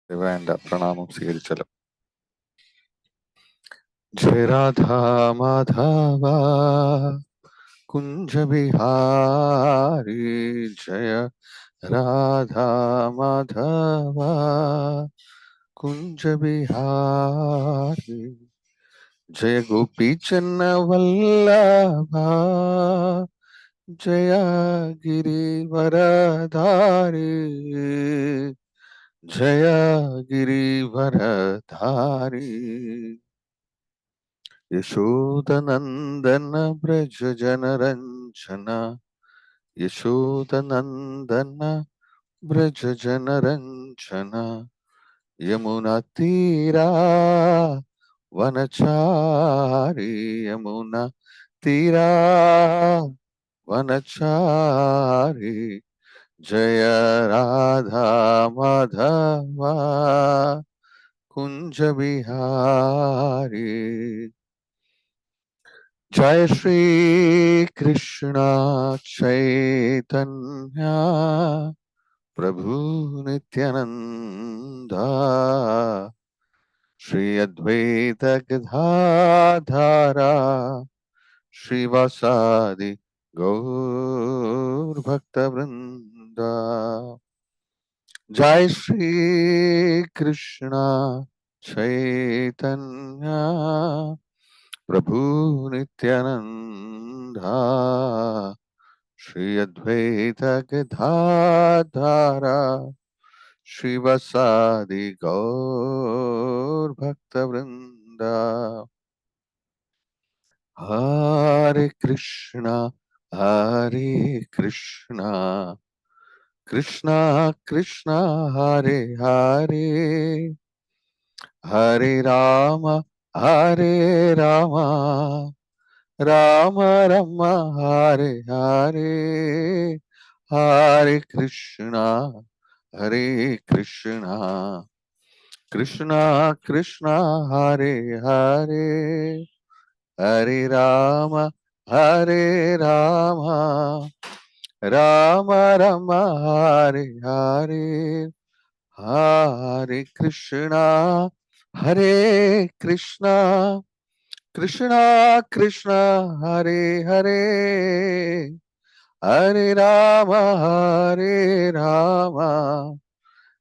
വേണ്ട പ്രണാമം സ്വീകരിച്ചല്ലോ. ജയ രാധാ മാധവ കുഞ്ച ബിഹാരി, ജയ രാധാ മാധവ കുഞ്ച ബിഹാരി, ജയ ഗോപി ചന്ന വല്ലഭ, ജയ गिरिवरधारी, जय गिरिवरधारी, यशोदनंदन ब्रज जनरंजना, यशोदनंदन ब्रज जनरंजना, यमुना तीरा वनचारी, यमुना तीरा वनचारी, जय राधा माधवा कुंज बिहारी, जय श्री कृष्ण चैतन्य प्रभु नित्यानंदा, श्री अद्वैत गदाधरा श्रीवासादि गौर भक्त वृंदा, जय श्री कृष्ण चैतन्य प्रभु नित्यानंदा, श्री अद्वैत गदाधरा श्रीवासादि गौर भक्त वृंदा, हरे कृष्णा कृष्णा कृष्णा हरे हरे, हरे राम राम राम हरे हरे, हरे कृष्णा कृष्णा कृष्णा हरे हरे, हरे राम राम राम हरे हरे, हरे कृष्णा कृष्णा कृष्णा हरे हरे, हरे राम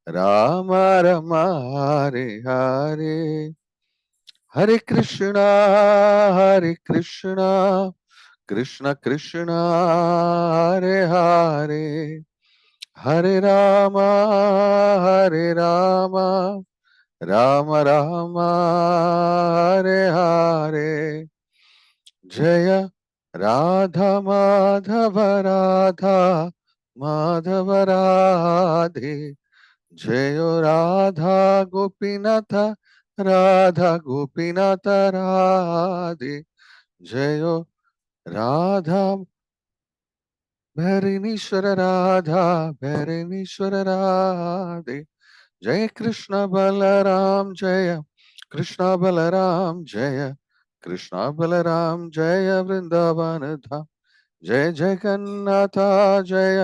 राम राम हरे हरे, हरे कृष्णा कृष्ण कृष्ण हरे हरे, हरे राम राम राम हरे हरे, जय राधा माधव राधे, जय राधा गोपीनाथ राधे, जय राधा भैरनीश्वर राधे, जय कृष्ण बलराम जय कृष्ण बलराम, जय कृष्ण बलराम, जय वृंदावन धाम, जय जगन्नाथ जय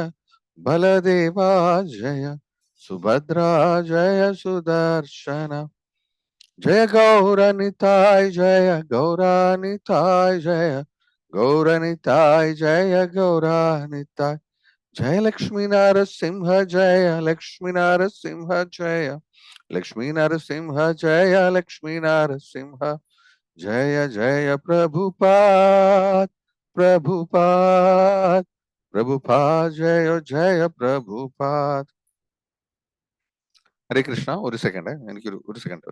बलदेवा, जय सुभद्रा जय सुदर्शन, जय गौरनिताय जय गौरानिताय, जय गौरनिताय जय गौरानिताय, जय लक्ष्मी नरसिंह जय लक्ष्मी नरसिंह, जय लक्ष्मी नरसिंह जय लक्ष्मी नरसिंह, जय जय प्रभुपाद प्रभुपाद प्रभुपाद, जय जय प्रभुपाद. हरे कृष्णा. ഒരു സെക്കൻഡ്, എനിക്കൊരു second.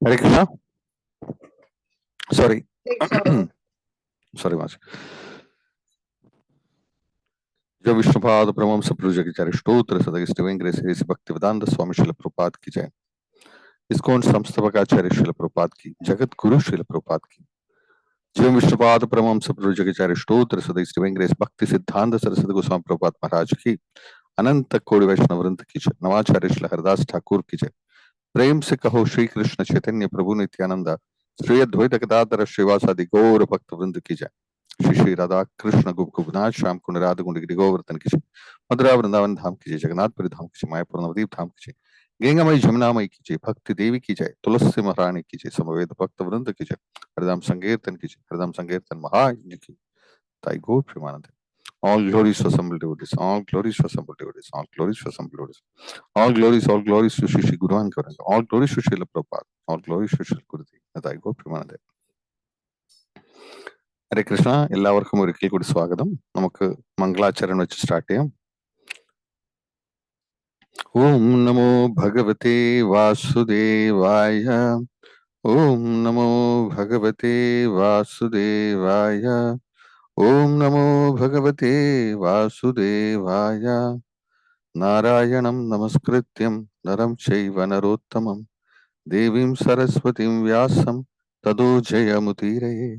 Hare Krishna. Sorry. Sorry much. जो विष्णुपाद परमहंस प्रभुजगचार्य स्तोत्र सदगिष्टवेंद्र श्री भक्तिवेदांत स्वामी श्रील प्रभुपाद की जय। इस्कॉन संस्थापकाचार्य श्रील प्रभुपाद की, जगत गुरु श्रील प्रभुपाद की, जीव विष्णुपाद परमहंस प्रभुजगचार्य स्तोत्र सदगिष्टवेंद्र भक्ति सिद्धांत सरस्वती गोस्वामी प्रभुपाद महाराज की, अनंत कोटि वैष्णव वृंद की जय। नवाचार्य श्री हरदास ठाकुर की जय। प्रेम से कहो श्री कृष्ण चैतन्य प्रभु नित्यानंद श्री अद्वैत गदाधर श्रीवासादि गौर भक्त वृंद की जय। श्री श्री राधा कृष्ण गोपकुनाथ श्याम कुंड राधा कुंड गिरि गोवर्धन की जय। मथुरा वृंदावन धाम की जय। जगन्नाथपुरी धाम की जय। मायापुर नवदीप धाम की जय। गंगामयी जमुनामयी की जय। भक्ति देवी की जय। तुलसी महारानी की जय। समवेत भक्त वृंद की जय। हरदाम संकीर्तन की जय। हरदाम संकीर्तन महायज्ञ की ताई गौर Premanand. All glories for assembled devotees. All glories for assembled devotees. All glories for assembled devotees. All glories to Shri Guru and Gauranga. All glories to Srila Prabhupada. All glories to Sri Gurudev. That I go Premanade. ഹരേ കൃഷ്ണ. എല്ലാവർക്കും ഒരിക്കൽ കൂടി സ്വാഗതം. നമുക്ക് മംഗളാചരണം വെച്ച് start ചെയ്യാം. ഓം നമോ ഭഗവതേ വാസുദേവായ. ഓം നമോ ഭഗവതേ വാസുദേവായ. ഓം നമോ ഭഗവതേ വാസുദേവായ. നാരായണം നമസ്കൃത്യം നരം ചൈവ നരോത്തമം ദേവീം സരസ്വതീം വ്യാസം തതോ ജയമുദീരയേ.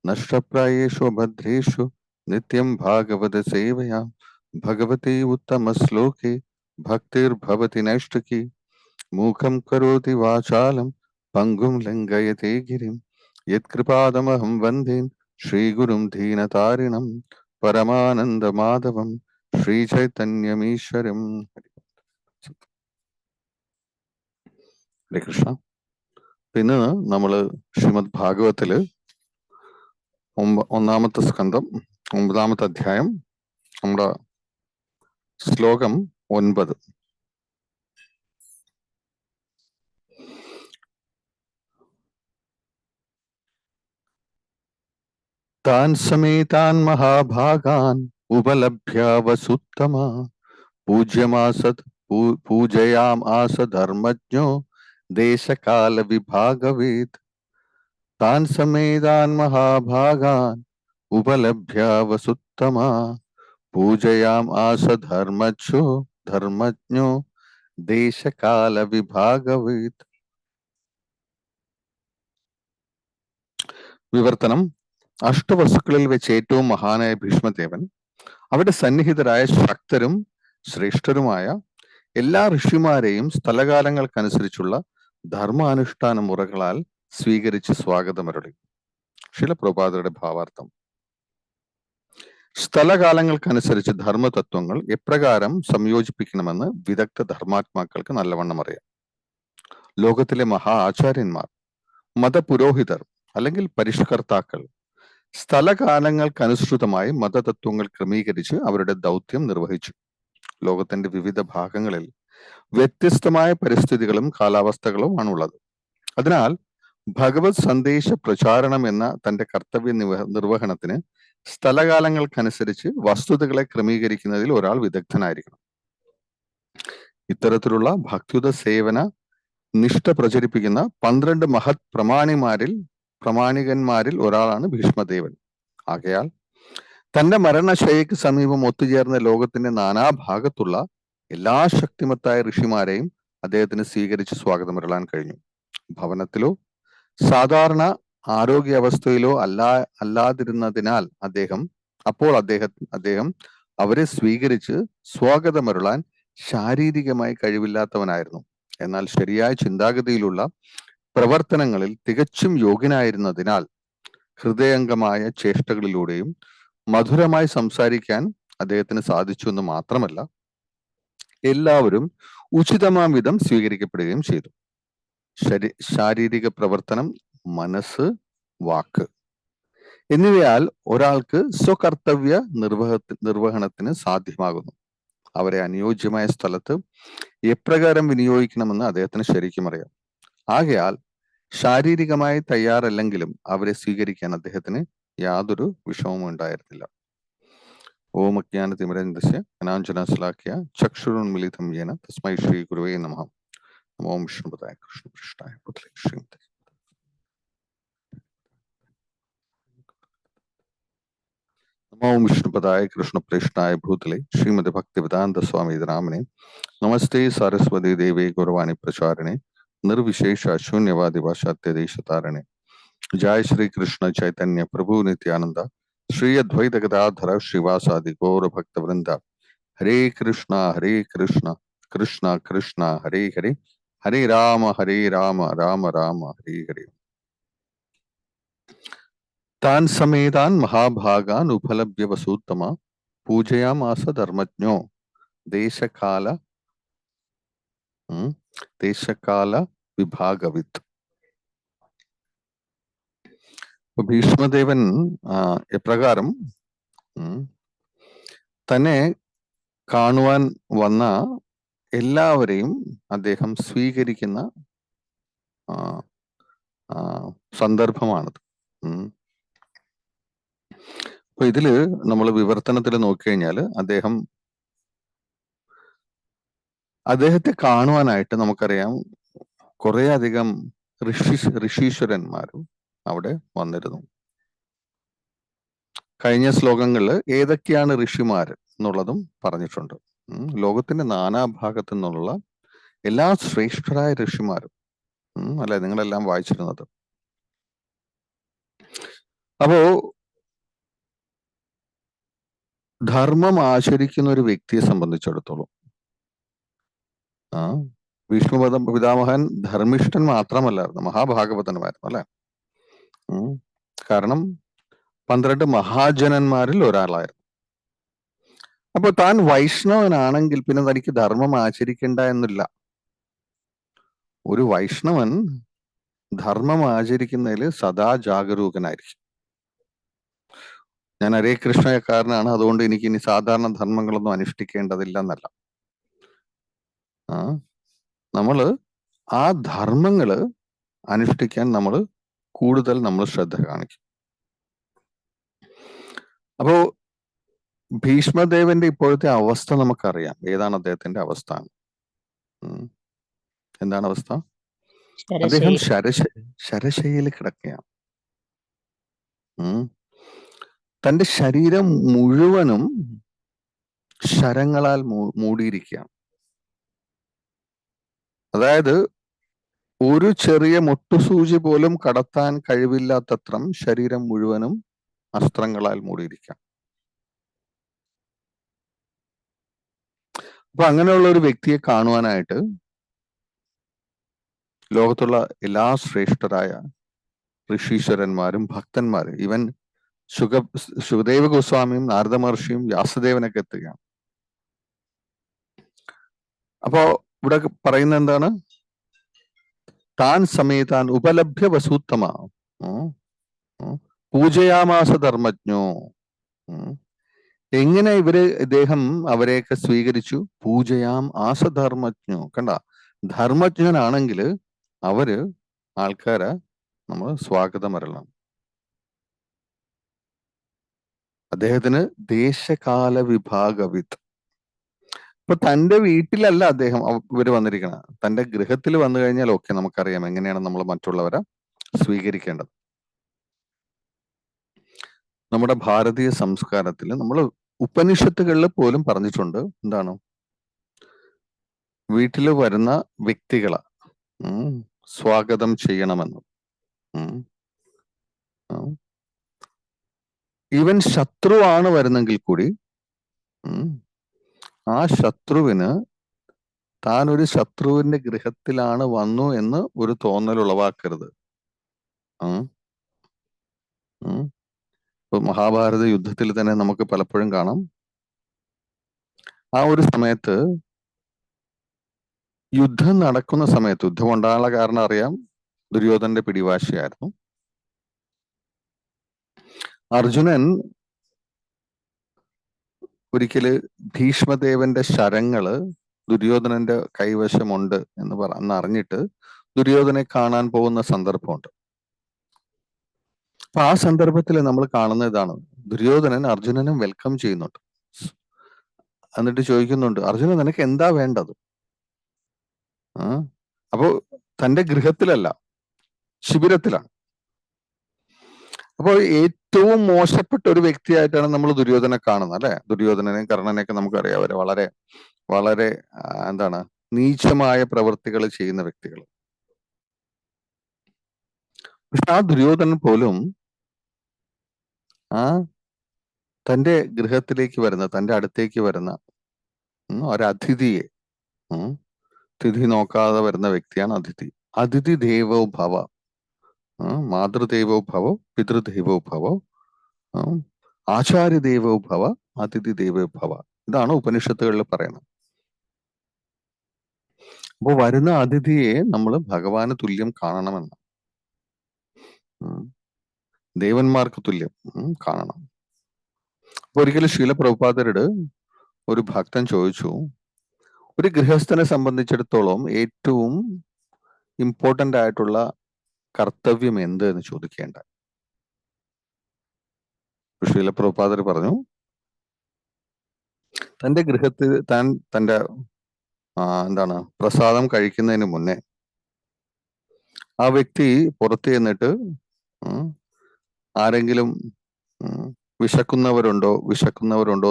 നഷ്ടപ്രായേഷു ഭദ്രേഷു നിത്യം ഭാഗവത സേവയാ ഭഗവതി ഉത്തമ ശ്ലോകേ ഭക്തിർഭവതി നൈഷ്ഠികി. മൂകം കരോതി വാചാലം പങ്കും ലംഘയത്തെ ഗിരിം യത്കൃപാദമഹം വന്ദേ ശ്രീഗുരും ദീനതാരിണം പരമാനന്ദ മാധവം ശ്രീ ചൈതന്യമീശ്വരം. ഹരേ കൃഷ്ണ. ഇന്ന് നമ്മള് ശ്രീമദ് ഭാഗവത്തില് ഒന്നാമത്തെ സ്കന്ധം 9-ാമത്തെ അധ്യായം നമ്മുടെ ശ്ലോകം 9. താൻ സമേതാൻ മഹാഭാഗാൻ ഉപലഭ്യ വസുത്തമ പൂജയാം ആസ ധർമ്മജ്ഞോ ദേശകാല വിഭാഗവേത്. താൻ സമേതാൻ മഹാഭാഗാൻ ഉപലഭ്യ വസുത്തമ പൂജയാം ആസ ധർമ്മജ്ഞോ ദേശകാല വിഭാഗവേത്. വിവർത്തനം. അഷ്ടവസുക്കളിൽ വെച്ച് ഏറ്റവും മഹാനായ ഭീഷ്മദേവൻ അവിടെ സന്നിഹിതരായ ശക്തരും ശ്രേഷ്ഠരുമായ എല്ലാ ഋഷിമാരെയും സ്ഥലകാലങ്ങൾക്കനുസരിച്ചുള്ള ധർമാനുഷ്ഠാന മുറകളാൽ സ്വീകരിച്ച് സ്വാഗതമരുളി. ശ്രീല പ്രഭുപാദരുടെ ഭാവാർത്ഥം. സ്ഥലകാലങ്ങൾക്കനുസരിച്ച് ധർമ്മതത്വങ്ങൾ എപ്രകാരം സംയോജിപ്പിക്കണമെന്ന് വിദഗ്ധ ധർമാത്മാക്കൾക്ക് നല്ലവണ്ണം അറിയാം. ലോകത്തിലെ മഹാ ആചാര്യന്മാർ, മതപുരോഹിതർ അല്ലെങ്കിൽ പരിഷ്കർത്താക്കൾ സ്ഥലകാലങ്ങൾക്കനുസൃതമായി മതതത്വങ്ങൾ ക്രമീകരിച്ച് അവരുടെ ദൗത്യം നിർവഹിച്ചു. ലോകത്തിന്റെ വിവിധ ഭാഗങ്ങളിൽ വ്യത്യസ്തമായ പരിസ്ഥിതികളും കാലാവസ്ഥകളും ആണുള്ളത്. അതിനാൽ ഭഗവത് സന്ദേശ പ്രചാരണം എന്ന തന്റെ കർത്തവ്യ നിർവഹണത്തിന് സ്ഥലകാലങ്ങൾക്കനുസരിച്ച് വസ്തുതകളെ ക്രമീകരിക്കുന്നതിൽ ഒരാൾ വിദഗ്ധനായിരിക്കണം. ഇത്തരത്തിലുള്ള ഭക്തിയുത സേവന നിഷ്ഠ പ്രചരിപ്പിക്കുന്ന 12 മഹത് പ്രമാണികന്മാരിൽ ഒരാളാണ് ഭീഷ്മദേവൻ. ആകയാൽ തന്റെ മരണശയ്യയ്ക്ക് സമീപം ഒത്തുചേർന്ന ലോകത്തിന്റെ നാനാഭാഗത്തുള്ള എല്ലാ ശക്തിമത്തായ ഋഷിമാരെയും അദ്ദേഹത്തിന് സ്വീകരിച്ച് സ്വാഗതമരുളാൻ കഴിഞ്ഞു. ഭവനത്തിലോ സാധാരണ ആരോഗ്യാവസ്ഥയിലോ അല്ലാതിരുന്നതിനാൽ അദ്ദേഹം അവരെ സ്വീകരിച്ച് സ്വാഗതമരുളാൻ ശാരീരികമായി കഴിവില്ലാത്തവനായിരുന്നു. എന്നാൽ ശരിയായ ചിന്താഗതിയിലുള്ള പ്രവർത്തനങ്ങളിൽ തികച്ചും യോഗ്യനായിരുന്നതിനാൽ ഹൃദയംഗമായ ചേഷ്ടകളിലൂടെയും മധുരമായി സംസാരിക്കാൻ അദ്ദേഹത്തിന് സാധിച്ചു എന്ന് മാത്രമല്ല, എല്ലാവരും ഉചിതമാം വിധം സ്വീകരിക്കപ്പെടുകയും ചെയ്തു. ശാരീരിക പ്രവർത്തനം, മനസ്സ്, വാക്ക് എന്നിവയാൽ ഒരാൾക്ക് സ്വകർത്തവ്യ നിർവഹണത്തിന് സാധ്യമാകുന്നു. അവരെ അനുയോജ്യമായ സ്ഥലത്ത് എപ്രകാരം വിനിയോഗിക്കണമെന്ന് അദ്ദേഹത്തിന് ശരിക്കും അറിയാം. ആകയാൽ ശാരീരികമായി തയ്യാറല്ലെങ്കിലും അവരെ സ്വീകരിക്കാൻ അദ്ദേഹത്തിന് യാതൊരു വിഷമവും ഉണ്ടായിരുന്നില്ല. ഓം അജ്ഞാനതിമിരഞ്ജസ്യ ജ്ഞാനാഞ്ജനശലാഖ്യ ചക്ഷുരുന്മിലിതം യേന തസ്മൈ ശ്രീ ഗുരുവേ നമഃ. നമോ വിഷ്ണുപദായ കൃഷ്ണപൃഷ്ഠായ പുത്രേ ശ്രീമതേ नमो विष्णुपदाय कृष्णप्रेष्ठाय भूतले श्रीमद् भक्तिवेदांत स्वामी रामने नमस्ते सरस्वती देवे गौरवाणी प्रचारिणे निर्विशेष शून्यवादी भाषात्यदेशतारिणे जय श्री कृष्ण चैतन्य प्रभु नित्यानंद श्री अद्वैत गदाधर श्रीवासादि गौर भक्त वृंद हरे कृष्णा कृष्ण कृष्ण हरे हरे हरे राम राम राम हरे हरे तान समेतान महाभागान उपलभ्य वसूत्तमा पूजयामास धर्मज्ञो देशकाल देशकाल विभागवित्. ഭീഷ്മദേവൻ എപ്രകാരം തന്നെ കാണുവാൻ വന്ന എല്ലാവരെയും അദ്ദേഹം സ്വീകരിക്കുന്ന സന്ദർഭമാണത്. അപ്പൊ ഇതില് നമ്മൾ വിവർത്തനത്തിൽ നോക്കിക്കഴിഞ്ഞാൽ അദ്ദേഹത്തെ കാണുവാനായിട്ട് നമുക്കറിയാം കുറെ അധികം ഋഷീശ്വരന്മാരും അവിടെ വന്നിരുന്നു. കഴിഞ്ഞ ശ്ലോകങ്ങളിൽ ഏതൊക്കെയാണ് ഋഷിമാർ എന്നുള്ളതും പറഞ്ഞിട്ടുണ്ട്. ലോകത്തിന്റെ നാനാഭാഗത്തു നിന്നുള്ള എല്ലാ ശ്രേഷ്ഠരായ ഋഷിമാരും അല്ലെ നിങ്ങളെല്ലാം വായിച്ചിരുന്നത്. അപ്പോ ധർമ്മം ആചരിക്കുന്ന ഒരു വ്യക്തിയെ സംബന്ധിച്ചിടത്തോളം ഭീഷ്മ പിതാമഹൻ ധർമ്മിഷ്ഠൻ മാത്രമല്ലായിരുന്നു, മഹാഭാഗവതനുമായിരുന്നു അല്ലെ. കാരണം 12 മഹാജനന്മാരിൽ ഒരാളായിരുന്നു. അപ്പൊ താൻ വൈഷ്ണവനാണെങ്കിൽ പിന്നെ തനിക്ക് ധർമ്മം ആചരിക്കേണ്ട എന്നില്ല. ഒരു വൈഷ്ണവൻ ധർമ്മം ആചരിക്കുന്നതിൽ സദാ ജാഗരൂകനായിരിക്കും. ഞാൻ ഹരേ കൃഷ്ണക്കാരനാണ്, അതുകൊണ്ട് എനിക്ക് ഇനി സാധാരണ ധർമ്മങ്ങളൊന്നും അനുഷ്ഠിക്കേണ്ടതില്ല എന്നല്ല. നമ്മള് ആ ധർമ്മങ്ങള് അനുഷ്ഠിക്കാൻ നമ്മൾ കൂടുതൽ ശ്രദ്ധ കാണിക്കും. അപ്പോ ഭീഷ്മദേവന്റെ ഇപ്പോഴത്തെ അവസ്ഥ നമുക്കറിയാം. ഏതാണ് അദ്ദേഹത്തിന്റെ അവസ്ഥ? എന്താണ് അവസ്ഥ? അദ്ദേഹം ശരശയിൽ കിടക്കുകയാണ്. തന്റെ ശരീരം മുഴുവനും ശരങ്ങളാൽ മൂടിയിരിക്കുകയാണ്. അതായത് ഒരു ചെറിയ മുട്ടുസൂചി പോലും കടത്താൻ കഴിവില്ലാത്തത്രം ശരീരം മുഴുവനും അസ്ത്രങ്ങളാൽ മൂടിയിരിക്കാം. അപ്പൊ അങ്ങനെയുള്ള ഒരു വ്യക്തിയെ കാണുവാനായിട്ട് ലോകത്തുള്ള എല്ലാ ശ്രേഷ്ഠരായ ഋഷീശ്വരന്മാരും ഭക്തന്മാരും, ഈവൻ ശുകദേവ ഗോസ്വാമിയും നാരദ മഹർഷിയും വ്യാസദേവനൊക്കെ എത്തുകയാണ്. അപ്പോ ഇവിടെ പറയുന്നത് എന്താണ്? താൻ സമേതാൻ ഉപലഭ്യ വസൂത്തമ പൂജയാമാസ ധർമ്മജ്ഞോ. എങ്ങനെ ഇദ്ദേഹം അവരെയൊക്കെ സ്വീകരിച്ചു? പൂജയാം ആസധർമ്മജ്ഞോ. കണ്ട, ധർമ്മജ്ഞനാണെങ്കിൽ ആൾക്കാരെ നമ്മൾ സ്വാഗതം വരണം. അദ്ദേഹത്തിന് ദേശകാല വിഭാഗവിത്ത്. ഇപ്പൊ തന്റെ വീട്ടിലല്ല ഇവര് വന്നിരിക്കണം, തന്റെ ഗൃഹത്തിൽ വന്നു കഴിഞ്ഞാൽ ഓക്കെ, നമുക്കറിയാം എങ്ങനെയാണ് നമ്മൾ മറ്റുള്ളവരെ സ്വീകരിക്കേണ്ടത്. നമ്മുടെ ഭാരതീയ സംസ്കാരത്തിൽ നമ്മൾ ഉപനിഷത്തുകളിൽ പോലും പറഞ്ഞിട്ടുണ്ട്, എന്താണ്? വീട്ടിൽ വരുന്ന വ്യക്തികളെ സ്വാഗതം ചെയ്യണമെന്ന്. ഈവൻ ശത്രുവാണ് വരുന്നെങ്കിൽ കൂടി ആ ശത്രുവിന് താൻ ഒരു ശത്രുവിന്റെ ഗൃഹത്തിലാണ് വന്നു എന്ന് ഒരു തോന്നൽ ഉളവാക്കരുത്. മഹാഭാരത യുദ്ധത്തിൽ തന്നെ നമുക്ക് പലപ്പോഴും കാണാം, ആ ഒരു സമയത്ത് യുദ്ധം നടക്കുന്ന സമയത്ത്, യുദ്ധം ഉണ്ടാകാനുള്ള കാരണം അറിയാം, ദുര്യോധനന്റെ പിടിവാശിയായിരുന്നു. അർജുനൻ ഒരിക്കല് ഭീഷ്മദേവന്റെ ശരങ്ങള് ദുര്യോധനന്റെ കൈവശമുണ്ട് എന്ന് അറിഞ്ഞിട്ട് ദുര്യോധനെ കാണാൻ പോകുന്ന സന്ദർഭമുണ്ട്. അപ്പൊ ആ സന്ദർഭത്തിൽ നമ്മൾ കാണുന്ന ഇതാണ്, ദുര്യോധനൻ അർജുനനും വെൽക്കം ചെയ്യുന്നുണ്ട്. എന്നിട്ട് ചോദിക്കുന്നുണ്ട്, അർജുനൻ നിനക്ക് എന്താ വേണ്ടത്? അപ്പോ തന്റെ ഗൃഹത്തിലല്ല, ശിബിരത്തിലാണ്. അപ്പോൾ ഏറ്റവും മോശപ്പെട്ട ഒരു വ്യക്തിയായിട്ടാണ് നമ്മൾ ദുര്യോധനെ കാണുന്നത്, അല്ലെ? ദുര്യോധനനെയും കർണനെയൊക്കെ നമുക്കറിയാം. അവരെ വളരെ വളരെ എന്താണ്, നീചമായ പ്രവൃത്തികൾ ചെയ്യുന്ന വ്യക്തികൾ. പക്ഷെ ആ ദുര്യോധനൻ പോലും ആ തന്റെ ഗൃഹത്തിലേക്ക് വരുന്ന, തന്റെ അടുത്തേക്ക് വരുന്ന ഒരതിഥിയെ, തിഥി നോക്കാതെ വരുന്ന വ്യക്തിയാണ് അതിഥി. അതിഥി ദേവോ ഭവ, മാതൃദേവോ ഭവ, പിതൃദേവോ ഭവ, ആചാര്യ ദേവോ ഭവ, അതിഥി ദേവോ ഭവ. ഇതാണ് ഉപനിഷത്തുകളിൽ പറയുന്നത്. അപ്പോൾ വരുന്ന അതിഥിയെ നമ്മൾ ഭഗവാന് തുല്യം കാണണമെന്ന്, ദേവന്മാർക്ക് തുല്യം കാണണം. അപ്പൊ ഒരിക്കലും ശീല പ്രഭുപാദരോട് ഒരു ഭക്തൻ ചോദിച്ചു, ഒരു ഗൃഹസ്ഥനെ സംബന്ധിച്ചിടത്തോളം ഏറ്റവും ഇമ്പോർട്ടന്റ് ആയിട്ടുള്ള കർത്തവ്യം എന്ത് എന്ന് ചോദിക്കേണ്ട. ശീല പ്രഭുപാദർ പറഞ്ഞു, തന്റെ ഗൃഹത്തിൽ തന്റെ എന്താണ് പ്രസാദം കഴിക്കുന്നതിന് മുന്നേ ആ വ്യക്തി പുറത്ത് ചെന്നിട്ട് ആരെങ്കിലും വിശക്കുന്നവരുണ്ടോ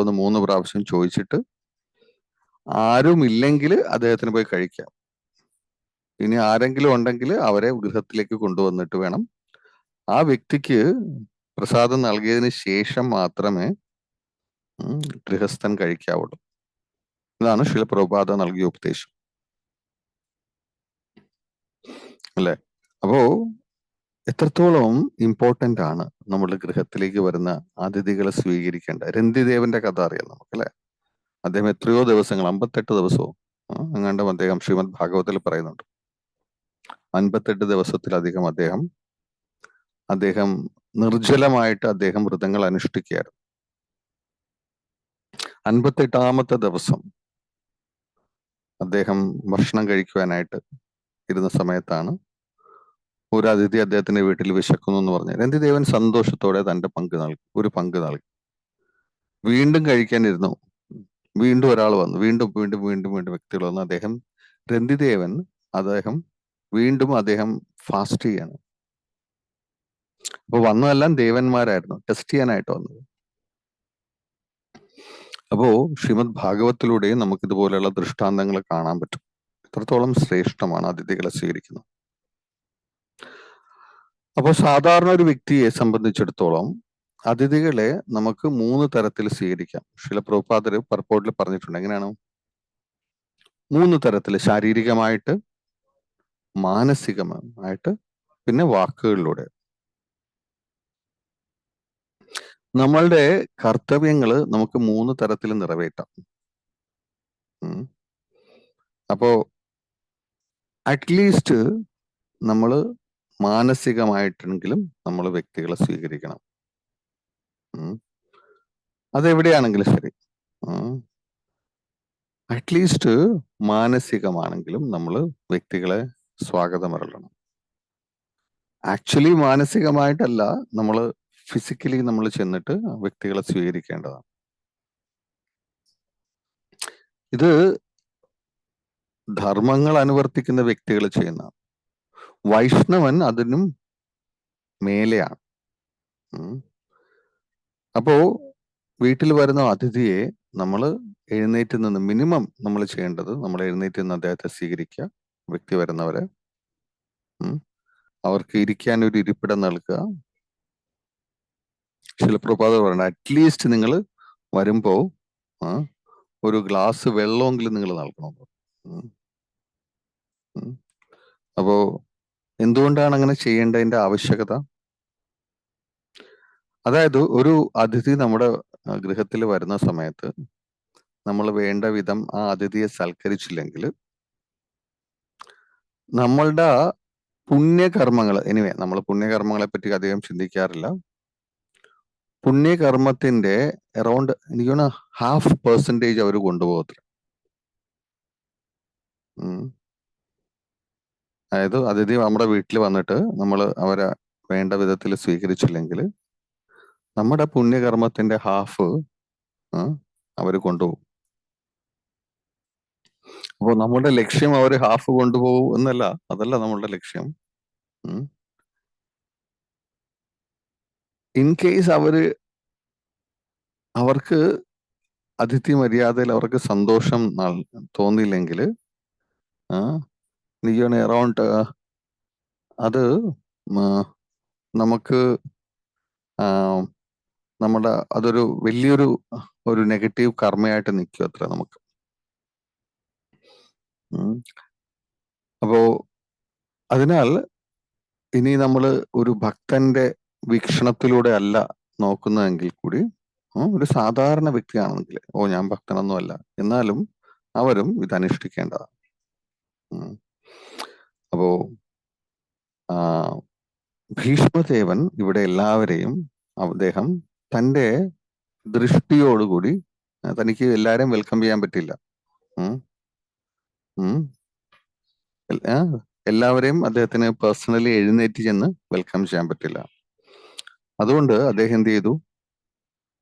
എന്ന് 3 പ്രാവശ്യം ചോദിച്ചിട്ട് ആരുമില്ലെങ്കിൽ അദ്ദേഹത്തിന് പോയി കഴിക്കാം. ഇനി ആരെങ്കിലും ഉണ്ടെങ്കിൽ അവരെ ഗൃഹത്തിലേക്ക് കൊണ്ടുവന്നിട്ട് വേണം ആ വ്യക്തിക്ക് പ്രസാദം നൽകിയതിന് ശേഷം മാത്രമേ ഗൃഹസ്ഥൻ കഴിക്കാവുള്ളൂ. ഇതാണ് ശീല പ്രഭുപാദ നൽകിയ ഉപദേശം, അല്ലെ? അപ്പോ എത്രത്തോളം ഇമ്പോർട്ടന്റ് ആണ് നമ്മുടെ ഗൃഹത്തിലേക്ക് വരുന്ന അതിഥികളെ സ്വീകരിക്കേണ്ട. രന്തിദേവന്റെ കഥ അറിയാം നമുക്ക്, അല്ലെ? അദ്ദേഹം എത്രയോ ദിവസങ്ങൾ, 58 ദിവസവും അങ്ങാണ്ടും അദ്ദേഹം ശ്രീമദ് ഭാഗവതത്തിൽ പറയുന്നുണ്ട്. 58 ദിവസത്തിലധികം അദ്ദേഹം നിർജ്ജലമായിട്ട് അദ്ദേഹം വ്രതങ്ങൾ അനുഷ്ഠിക്കുകയായിരുന്നു. 58ാമത്തെ ദിവസം അദ്ദേഹം ഭക്ഷണം കഴിക്കുവാനായിട്ട് ഇരുന്ന സമയത്താണ് ഒരു അതിഥി അദ്ദേഹത്തിന്റെ വീട്ടിൽ വിശക്കുന്നു എന്ന് പറഞ്ഞു. രന്തിദേവൻ സന്തോഷത്തോടെ തന്റെ ഒരു പങ്ക് നൽകി. വീണ്ടും കഴിക്കാനിരുന്നു. വീണ്ടും ഒരാൾ വന്നു, വീണ്ടും വ്യക്തികൾ വന്നു. രന്തിദേവൻ വീണ്ടും ഫാസ്റ്റ് ചെയ്യാണ്. അപ്പൊ വന്നതെല്ലാം ദേവന്മാരായിരുന്നു, ടെസ്റ്റ് ചെയ്യാനായിട്ട് വന്നത്. അപ്പോ ശ്രീമദ് ഭാഗവത്തിലൂടെയും നമുക്ക് ഇതുപോലെയുള്ള ദൃഷ്ടാന്തങ്ങൾ കാണാൻ പറ്റും. എത്രത്തോളം ശ്രേഷ്ഠമാണ് അതിഥികളെ സ്വീകരിക്കുന്നത്. അപ്പോൾ സാധാരണ ഒരു വ്യക്തിയെ സംബന്ധിച്ചിടത്തോളം അതിഥികളെ നമുക്ക് 3 തരത്തിൽ സ്വീകരിക്കാം. ശീല പ്രഭുപാദർ പർപ്പോട്ടിൽ പറഞ്ഞിട്ടുണ്ട്. എങ്ങനെയാണ്? 3 തരത്തിൽ: ശാരീരികമായിട്ട്, മാനസികമായിട്ട്, പിന്നെ വാക്കുകളിലൂടെ. നമ്മളുടെ കർത്തവ്യങ്ങൾ നമുക്ക് 3 തരത്തിൽ നിറവേറ്റാം. അപ്പോ അറ്റ്ലീസ്റ്റ് നമ്മൾ മാനസികമായിട്ടെങ്കിലും നമ്മൾ വ്യക്തികളെ സ്വീകരിക്കണം. അതെവിടെയാണെങ്കിലും ശരി, അറ്റ്ലീസ്റ്റ് മാനസികമാണെങ്കിലും നമ്മൾ വ്യക്തികളെ സ്വാഗതം അരുളണം. ആക്ച്വലി മാനസികമായിട്ടല്ല, നമ്മൾ ഫിസിക്കലി നമ്മൾ ചെന്നിട്ട് വ്യക്തികളെ സ്വീകരിക്കേണ്ടതാണ്. ഇത് ധർമ്മങ്ങൾ അനുവർത്തിക്കുന്ന വ്യക്തികൾ ചെയ്യുന്ന. വൈഷ്ണവൻ അതിനും മേലെയാണ്. അപ്പോ വീട്ടിൽ വരുന്ന അതിഥിയെ നമ്മൾ എഴുന്നേറ്റ് നിന്ന്, മിനിമം നമ്മൾ ചെയ്യേണ്ടത്, നമ്മൾ എഴുന്നേറ്റ് നിന്ന് അദ്ദേഹത്തെ സ്വീകരിക്കുക. വ്യക്തി വരുന്നവരെ അവർക്ക് ഇരിക്കാൻ ഒരു ഇരിപ്പിടം നൽകുക. ശീല പ്രഭുപാദർ പറയണ, അറ്റ്ലീസ്റ്റ് നിങ്ങൾ വരുമ്പോ ഒരു ഗ്ലാസ് വെള്ളമെങ്കിലും നിങ്ങൾ നൽകണം. അപ്പോ എന്തുകൊണ്ടാണ് അങ്ങനെ ചെയ്യേണ്ടതിന്റെ ആവശ്യകത? അതായത് ഒരു അതിഥി നമ്മുടെ ഗൃഹത്തിൽ വരുന്ന സമയത്ത് നമ്മൾ വേണ്ട വിധം ആ അതിഥിയെ സൽക്കരിച്ചില്ലെങ്കിൽ നമ്മളുടെ പുണ്യകർമ്മങ്ങൾ, എനിവേ നമ്മൾ പുണ്യകർമ്മങ്ങളെ പറ്റി അധികം ചിന്തിക്കാറില്ല. പുണ്യകർമ്മത്തിന്റെ അറൗണ്ട് എനിക്ക് 0.5% അവർ കൊണ്ടുപോകത്തില്ല. അതായത് അതിഥി നമ്മുടെ വീട്ടിൽ വന്നിട്ട് നമ്മൾ അവരെ വേണ്ട വിധത്തിൽ സ്വീകരിച്ചില്ലെങ്കിൽ നമ്മുടെ പുണ്യകർമ്മത്തിന്റെ ഹാഫ് അവർ കൊണ്ടുപോകും. അപ്പോൾ നമ്മുടെ ലക്ഷ്യം അവർ ഹാഫ് കൊണ്ടുപോകും എന്നല്ല, അതല്ല നമ്മളുടെ ലക്ഷ്യം. ഇൻ കേസ് അവർക്ക് അതിഥി മര്യാദയിൽ അവർക്ക് സന്തോഷം തോന്നിയില്ലെങ്കിൽ അറൗണ്ട് അത് നമുക്ക് നമ്മുടെ അതൊരു വലിയൊരു നെഗറ്റീവ് കർമ്മയായിട്ട് നിൽക്കും അത്ര നമുക്ക്. അപ്പോ അതിനാൽ ഇനി നമ്മൾ ഒരു ഭക്തന്റെ വീക്ഷണത്തിലൂടെ അല്ല നോക്കുന്നതെങ്കിൽ കൂടി ഒരു സാധാരണ വ്യക്തിയാണെങ്കിൽ, ഞാൻ ഭക്തനൊന്നും അല്ല, എന്നാലും അവരും ഇത് അനുഷ്ഠിക്കേണ്ടതാണ്. അപ്പോ ഭീഷ്മദേവൻ ഇവിടെ എല്ലാവരെയും അദ്ദേഹം തൻ്റെ ദൃഷ്ടിയോടുകൂടി, തനിക്ക് എല്ലാവരെയും വെൽക്കം ചെയ്യാൻ പറ്റില്ല, എല്ലാവരെയും അദ്ദേഹത്തിന് പേഴ്സണലി എഴുന്നേറ്റ് ചെന്ന് വെൽക്കം ചെയ്യാൻ പറ്റില്ല. അതുകൊണ്ട് അദ്ദേഹം എന്ത് ചെയ്തു,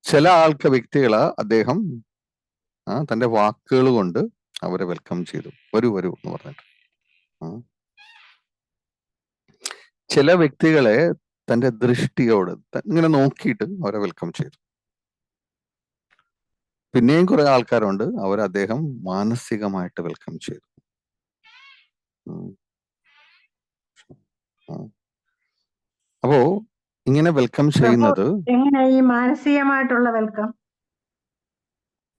ചില വ്യക്തികളെ അദ്ദേഹം തൻ്റെ വാക്കുകൾ കൊണ്ട് അവരെ വെൽക്കം ചെയ്തു. വരൂ എന്ന് പറഞ്ഞിട്ട് ചില വ്യക്തികളെ തൻ്റെ ദൃഷ്ടിയോട് ഇങ്ങനെ നോക്കിയിട്ട് അവരെ വെൽക്കം ചെയ്തു. പിന്നെയും കുറെ ആൾക്കാരുണ്ട്, അദ്ദേഹം മാനസികമായിട്ട് വെൽക്കം ചെയ്തു. അപ്പോ ഇങ്ങനെ വെൽക്കം ചെയ്യുന്നത്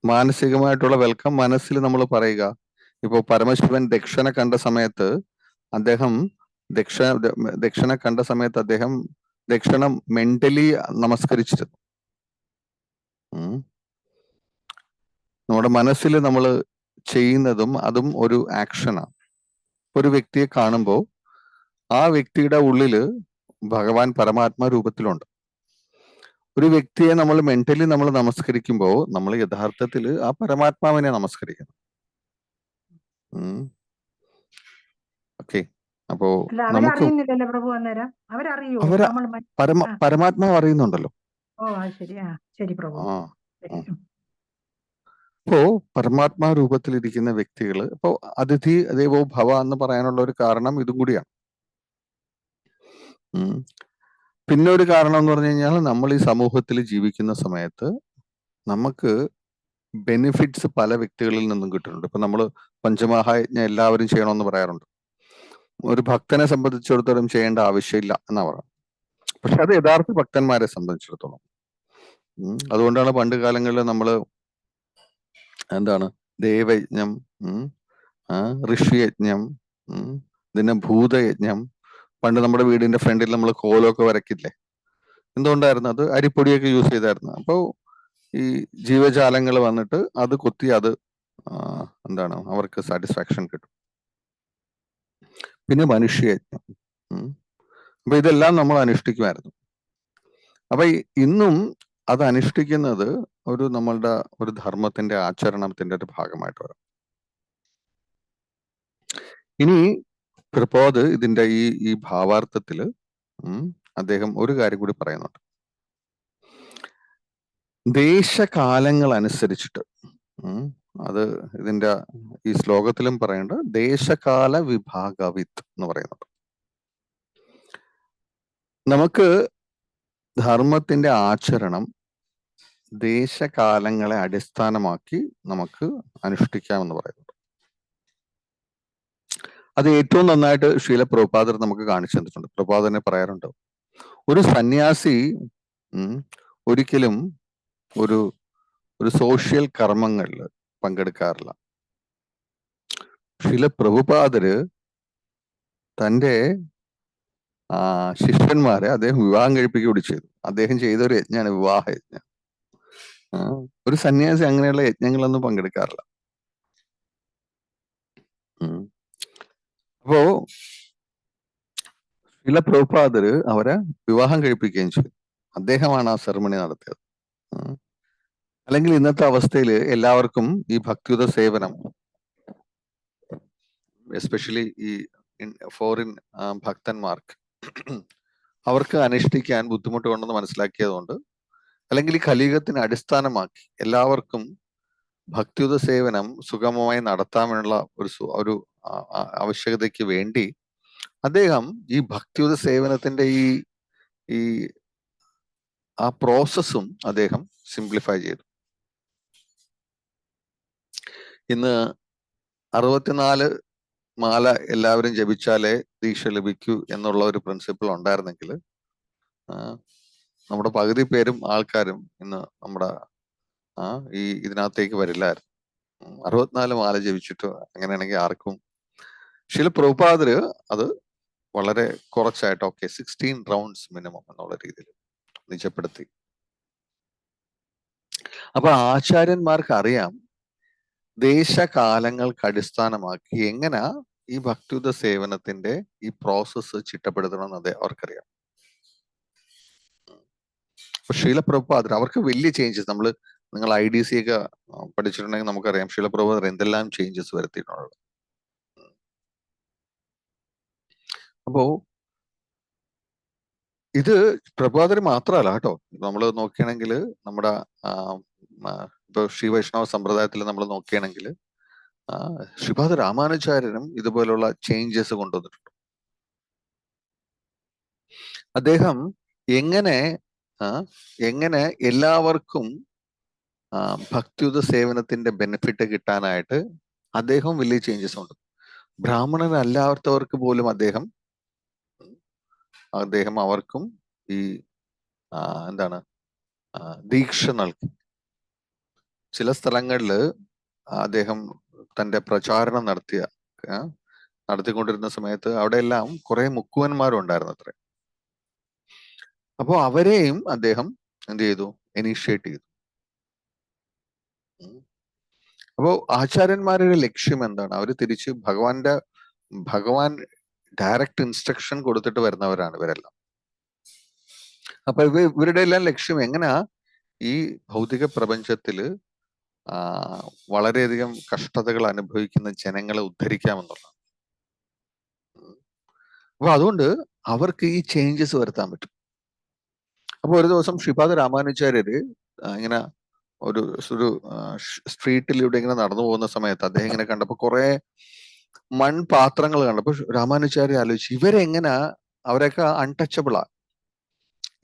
മാനസികമായിട്ടുള്ള വെൽക്കം മനസ്സിൽ നമ്മൾ പറയുക. ഇപ്പോ പരമശിവൻ ദക്ഷനെ കണ്ട സമയത്ത് അദ്ദേഹം ദക്ഷനെ കണ്ട സമയത്ത് അദ്ദേഹം ദക്ഷണ മെന്റലി നമസ്കരിച്ചിരുന്നു. നമ്മുടെ മനസ്സിൽ നമ്മൾ ചെയ്യുന്നതും അതും ഒരു ആക്ഷനാണ്. ഒരു വ്യക്തിയെ കാണുമ്പോൾ ആ വ്യക്തിയുടെ ഉള്ളില് ഭഗവാൻ പരമാത്മാ രൂപത്തിലുണ്ട്. ഒരു വ്യക്തിയെ നമ്മൾ മെന്റലി നമ്മൾ നമസ്കരിക്കുമ്പോൾ നമ്മൾ യഥാർത്ഥത്തിൽ ആ പരമാത്മാവിനെ നമസ്കരിക്കണം. ഓക്കെ, അപ്പോ നമുക്ക് പരമാത്മാവ് അറിയുന്നുണ്ടല്ലോ. അപ്പോ പരമാത്മാ രൂപത്തിലിരിക്കുന്ന വ്യക്തികള്, ഇപ്പോ അതിഥി ദേവോ ഭവ എന്ന് പറയാനുള്ള ഒരു കാരണം ഇതും കൂടിയാണ്. പിന്നെ ഒരു കാരണം എന്ന് പറഞ്ഞു കഴിഞ്ഞാൽ, നമ്മൾ ഈ സമൂഹത്തിൽ ജീവിക്കുന്ന സമയത്ത് നമുക്ക് ബെനിഫിറ്റ്സ് പല വ്യക്തികളിൽ നിന്നും കിട്ടുന്നുണ്ട്. ഇപ്പൊ നമ്മൾ പഞ്ചമഹായജ്ഞം എല്ലാവരും ചെയ്യണമെന്ന് പറയാറുണ്ട്. ഒരു ഭക്തനെ സംബന്ധിച്ചിടത്തോളം ചെയ്യേണ്ട ആവശ്യമില്ല എന്നാ പറയാം. പക്ഷെ അത് യഥാർത്ഥ ഭക്തന്മാരെ സംബന്ധിച്ചിടത്തോളം. അതുകൊണ്ടാണ് പണ്ട് കാലങ്ങളിൽ നമ്മൾ എന്താണ് ദേവയജ്ഞം, ഋഷിയജ്ഞം, പിന്നെ ഭൂതയജ്ഞം. പണ്ട് നമ്മുടെ വീടിന്റെ ഫ്രണ്ടിൽ നമ്മൾ കോലമൊക്കെ വരയ്ക്കില്ലേ? എന്തുകൊണ്ടായിരുന്നു? അത് അരിപ്പൊടിയൊക്കെ യൂസ് ചെയ്തായിരുന്നു. അപ്പോൾ ഈ ജീവജാലങ്ങൾ വന്നിട്ട് അത് കൊത്തി അത് എന്താണ് അവർക്ക് സാറ്റിസ്ഫാക്ഷൻ കിട്ടും. പിന്നെ മനുഷ്യയജ്ഞം. അപ്പൊ ഇതെല്ലാം നമ്മൾ അനുഷ്ഠിക്കുമായിരുന്നു. അപ്പൊ ഇന്നും അത് അനുഷ്ഠിക്കുന്നത് നമ്മളുടെ ഒരു ധർമ്മത്തിന്റെ ആചരണത്തിന്റെ ഒരു ഭാഗമായിട്ട് വരാം. ഇനി പ്രപോത് ഇതിന്റെ ഈ ഭാവാർത്ഥത്തില് അദ്ദേഹം ഒരു കാര്യം കൂടി പറയുന്നുണ്ട്. ദേശകാലങ്ങൾ അനുസരിച്ചിട്ട്, അത് ഇതിന്റെ ഈ ശ്ലോകത്തിലും പറയേണ്ട ദേശകാല വിഭാഗവിത്ത് എന്ന് പറയുന്നുണ്ട്. നമുക്ക് ധർമ്മത്തിന്റെ ആചരണം ദേശകാലങ്ങളെ അടിസ്ഥാനമാക്കി നമുക്ക് അനുഷ്ഠിക്കാമെന്ന് പറയുന്നുണ്ട്. അത് ഏറ്റവും നന്നായിട്ട് ശ്രീല പ്രഭുപാദർ നമുക്ക് കാണിച്ചു തന്നിട്ടുണ്ട്. പ്രഭുപാദനെ പറയാറുണ്ട്, ഒരു സന്യാസി ഒരിക്കലും ഒരു സോഷ്യൽ കർമ്മങ്ങളിൽ പങ്കെടുക്കാറില്ല. ശ്രീല പ്രഭുപാദര് തൻ്റെ ശിഷ്യന്മാരെ അദ്ദേഹം വിവാഹം കഴിപ്പിക്കുകയും ചെയ്തു. അദ്ദേഹം ചെയ്ത ഒരു യജ്ഞാണ് വിവാഹ യജ്ഞം. ഒരു സന്യാസി അങ്ങനെയുള്ള യജ്ഞങ്ങളൊന്നും പങ്കെടുക്കാറില്ല. അപ്പോ ശ്രീല പ്രഭുപാദര് അവരെ വിവാഹം കഴിപ്പിക്കുകയും ചെയ്തു. അദ്ദേഹമാണ് ആ സെറമണി നടത്തിയത്. അല്ലെങ്കിൽ ഇന്നത്തെ അവസ്ഥയിൽ എല്ലാവർക്കും ഈ ഭക്തിയുത സേവനം, എസ്പെഷ്യലി ഈ ഫോറിൻ ഭക്തന്മാർക്ക്, അവർക്ക് അനുഷ്ഠിക്കാൻ ബുദ്ധിമുട്ടുണ്ടെന്ന് മനസ്സിലാക്കിയതുകൊണ്ട്, അല്ലെങ്കിൽ ഈ കലിയുഗത്തിനെ അടിസ്ഥാനമാക്കി എല്ലാവർക്കും ഭക്തിയുത സേവനം സുഗമമായി നടത്താനുള്ള ഒരു ആവശ്യകതയ്ക്ക് വേണ്ടി അദ്ദേഹം ഈ ഭക്തിയുത സേവനത്തിന്റെ ഈ ആ പ്രോസസ്സും അദ്ദേഹം സിംപ്ലിഫൈ ചെയ്തു. ഇന്ന് 64 മാല എല്ലാവരും ജപിച്ചാലേ ദീക്ഷ ലഭിക്കൂ എന്നുള്ള ഒരു പ്രിൻസിപ്പിൾ ഉണ്ടായിരുന്നെങ്കിൽ നമ്മുടെ പകുതി പേരും ആൾക്കാരും ഇന്ന് നമ്മുടെ ഇതിനകത്തേക്ക് വരില്ലായിരുന്നു. 64 മാല ജപിച്ചിട്ട് അങ്ങനെയാണെങ്കിൽ ആർക്കും ശില പ്രഭുപാദര് അത് വളരെ കുറച്ചായിട്ട് 16 റൗണ്ട്സ് മിനിമം എന്നുള്ള രീതിയിൽ നിജപ്പെടുത്തി. അപ്പൊ ആചാര്യന്മാർക്ക് അറിയാം ദേശകാലങ്ങൾക്ക് അടിസ്ഥാനമാക്കി എങ്ങനെ ഈ ഭക്തിയുത സേവനത്തിന്റെ ഈ പ്രോസസ്സ് ചിട്ടപ്പെടുത്തണം എന്ന് അവർക്കറിയാം. അപ്പൊ ശീലപ്രഭുപാദർ അവർക്ക് വലിയ ചേഞ്ചസ്, നിങ്ങൾ IDC ഒക്കെ പഠിച്ചിട്ടുണ്ടെങ്കിൽ നമുക്കറിയാം ശീലപ്രഭുപാദർ എന്തെല്ലാം ചേഞ്ചസ് വരുത്തിയിട്ടുണ്ട്. അപ്പോ ഇത് പ്രഭുപാദർ മാത്രമല്ല കേട്ടോ. നമ്മൾ നോക്കുകയാണെങ്കിൽ നമ്മുടെ ഇപ്പൊ ശ്രീ വൈഷ്ണവ സമ്പ്രദായത്തിൽ നമ്മൾ നോക്കുകയാണെങ്കിൽ ശ്രീപാദ രാമാനുചാര്യനും ഇതുപോലുള്ള ചേഞ്ചസ് കൊണ്ടുവന്നിട്ടുണ്ട്. അദ്ദേഹം എങ്ങനെ എല്ലാവർക്കും ഭക്തിയുത സേവനത്തിന്റെ ബെനിഫിറ്റ് കിട്ടാനായിട്ട് അദ്ദേഹം വലിയ ചേഞ്ചസ് ഉണ്ട്. ബ്രാഹ്മണനല്ലാത്തവർക്ക് പോലും അദ്ദേഹം അവർക്കും ഈ ദീക്ഷ നൽകി. ചില സ്ഥലങ്ങളിൽ അദ്ദേഹം തന്റെ പ്രചാരണം നടത്തിക്കൊണ്ടിരുന്ന സമയത്ത് അവിടെ എല്ലാം കുറെ മുക്കുവന്മാരുണ്ടായിരുന്നു അത്രേ. അപ്പോ അവരെയും അദ്ദേഹം എന്ത് ചെയ്തു? ഇനീഷ്യേറ്റ് ചെയ്തു. അപ്പോ ആചാര്യന്മാരുടെ ലക്ഷ്യം എന്താണ്? അവര് തിരിച്ച് ഭഗവാൻ ഡയറക്റ്റ് ഇൻസ്ട്രക്ഷൻ കൊടുത്തിട്ട് വരുന്നവരാണ് ഇവരെല്ലാം. അപ്പൊ ഇവരുടെ എല്ലാം ലക്ഷ്യം എങ്ങനെയാ ഈ ഭൗതിക പ്രപഞ്ചത്തില് വളരെയധികം കഷ്ടതകൾ അനുഭവിക്കുന്ന ജനങ്ങളെ ഉദ്ധരിക്കാമെന്നുള്ളതാണ്. അപ്പൊ അതുകൊണ്ട് അവർക്ക് ഈ ചേഞ്ചസ് വരുത്താൻ പറ്റും. അപ്പൊ ഒരു ദിവസം ശ്രീപാദ രാമാനുചാര്യര് ഇങ്ങനെ ഒരു സ്ട്രീറ്റിലൂടെ ഇങ്ങനെ നടന്നു പോകുന്ന സമയത്ത് അദ്ദേഹം ഇങ്ങനെ കണ്ടപ്പോ കുറെ മൺപാത്രങ്ങൾ കണ്ടപ്പോ രാമാനുചാര്യ ആലോചിച്ചു, ഇവരെങ്ങനെ, അവരൊക്കെ അൺടച്ചബിളാ,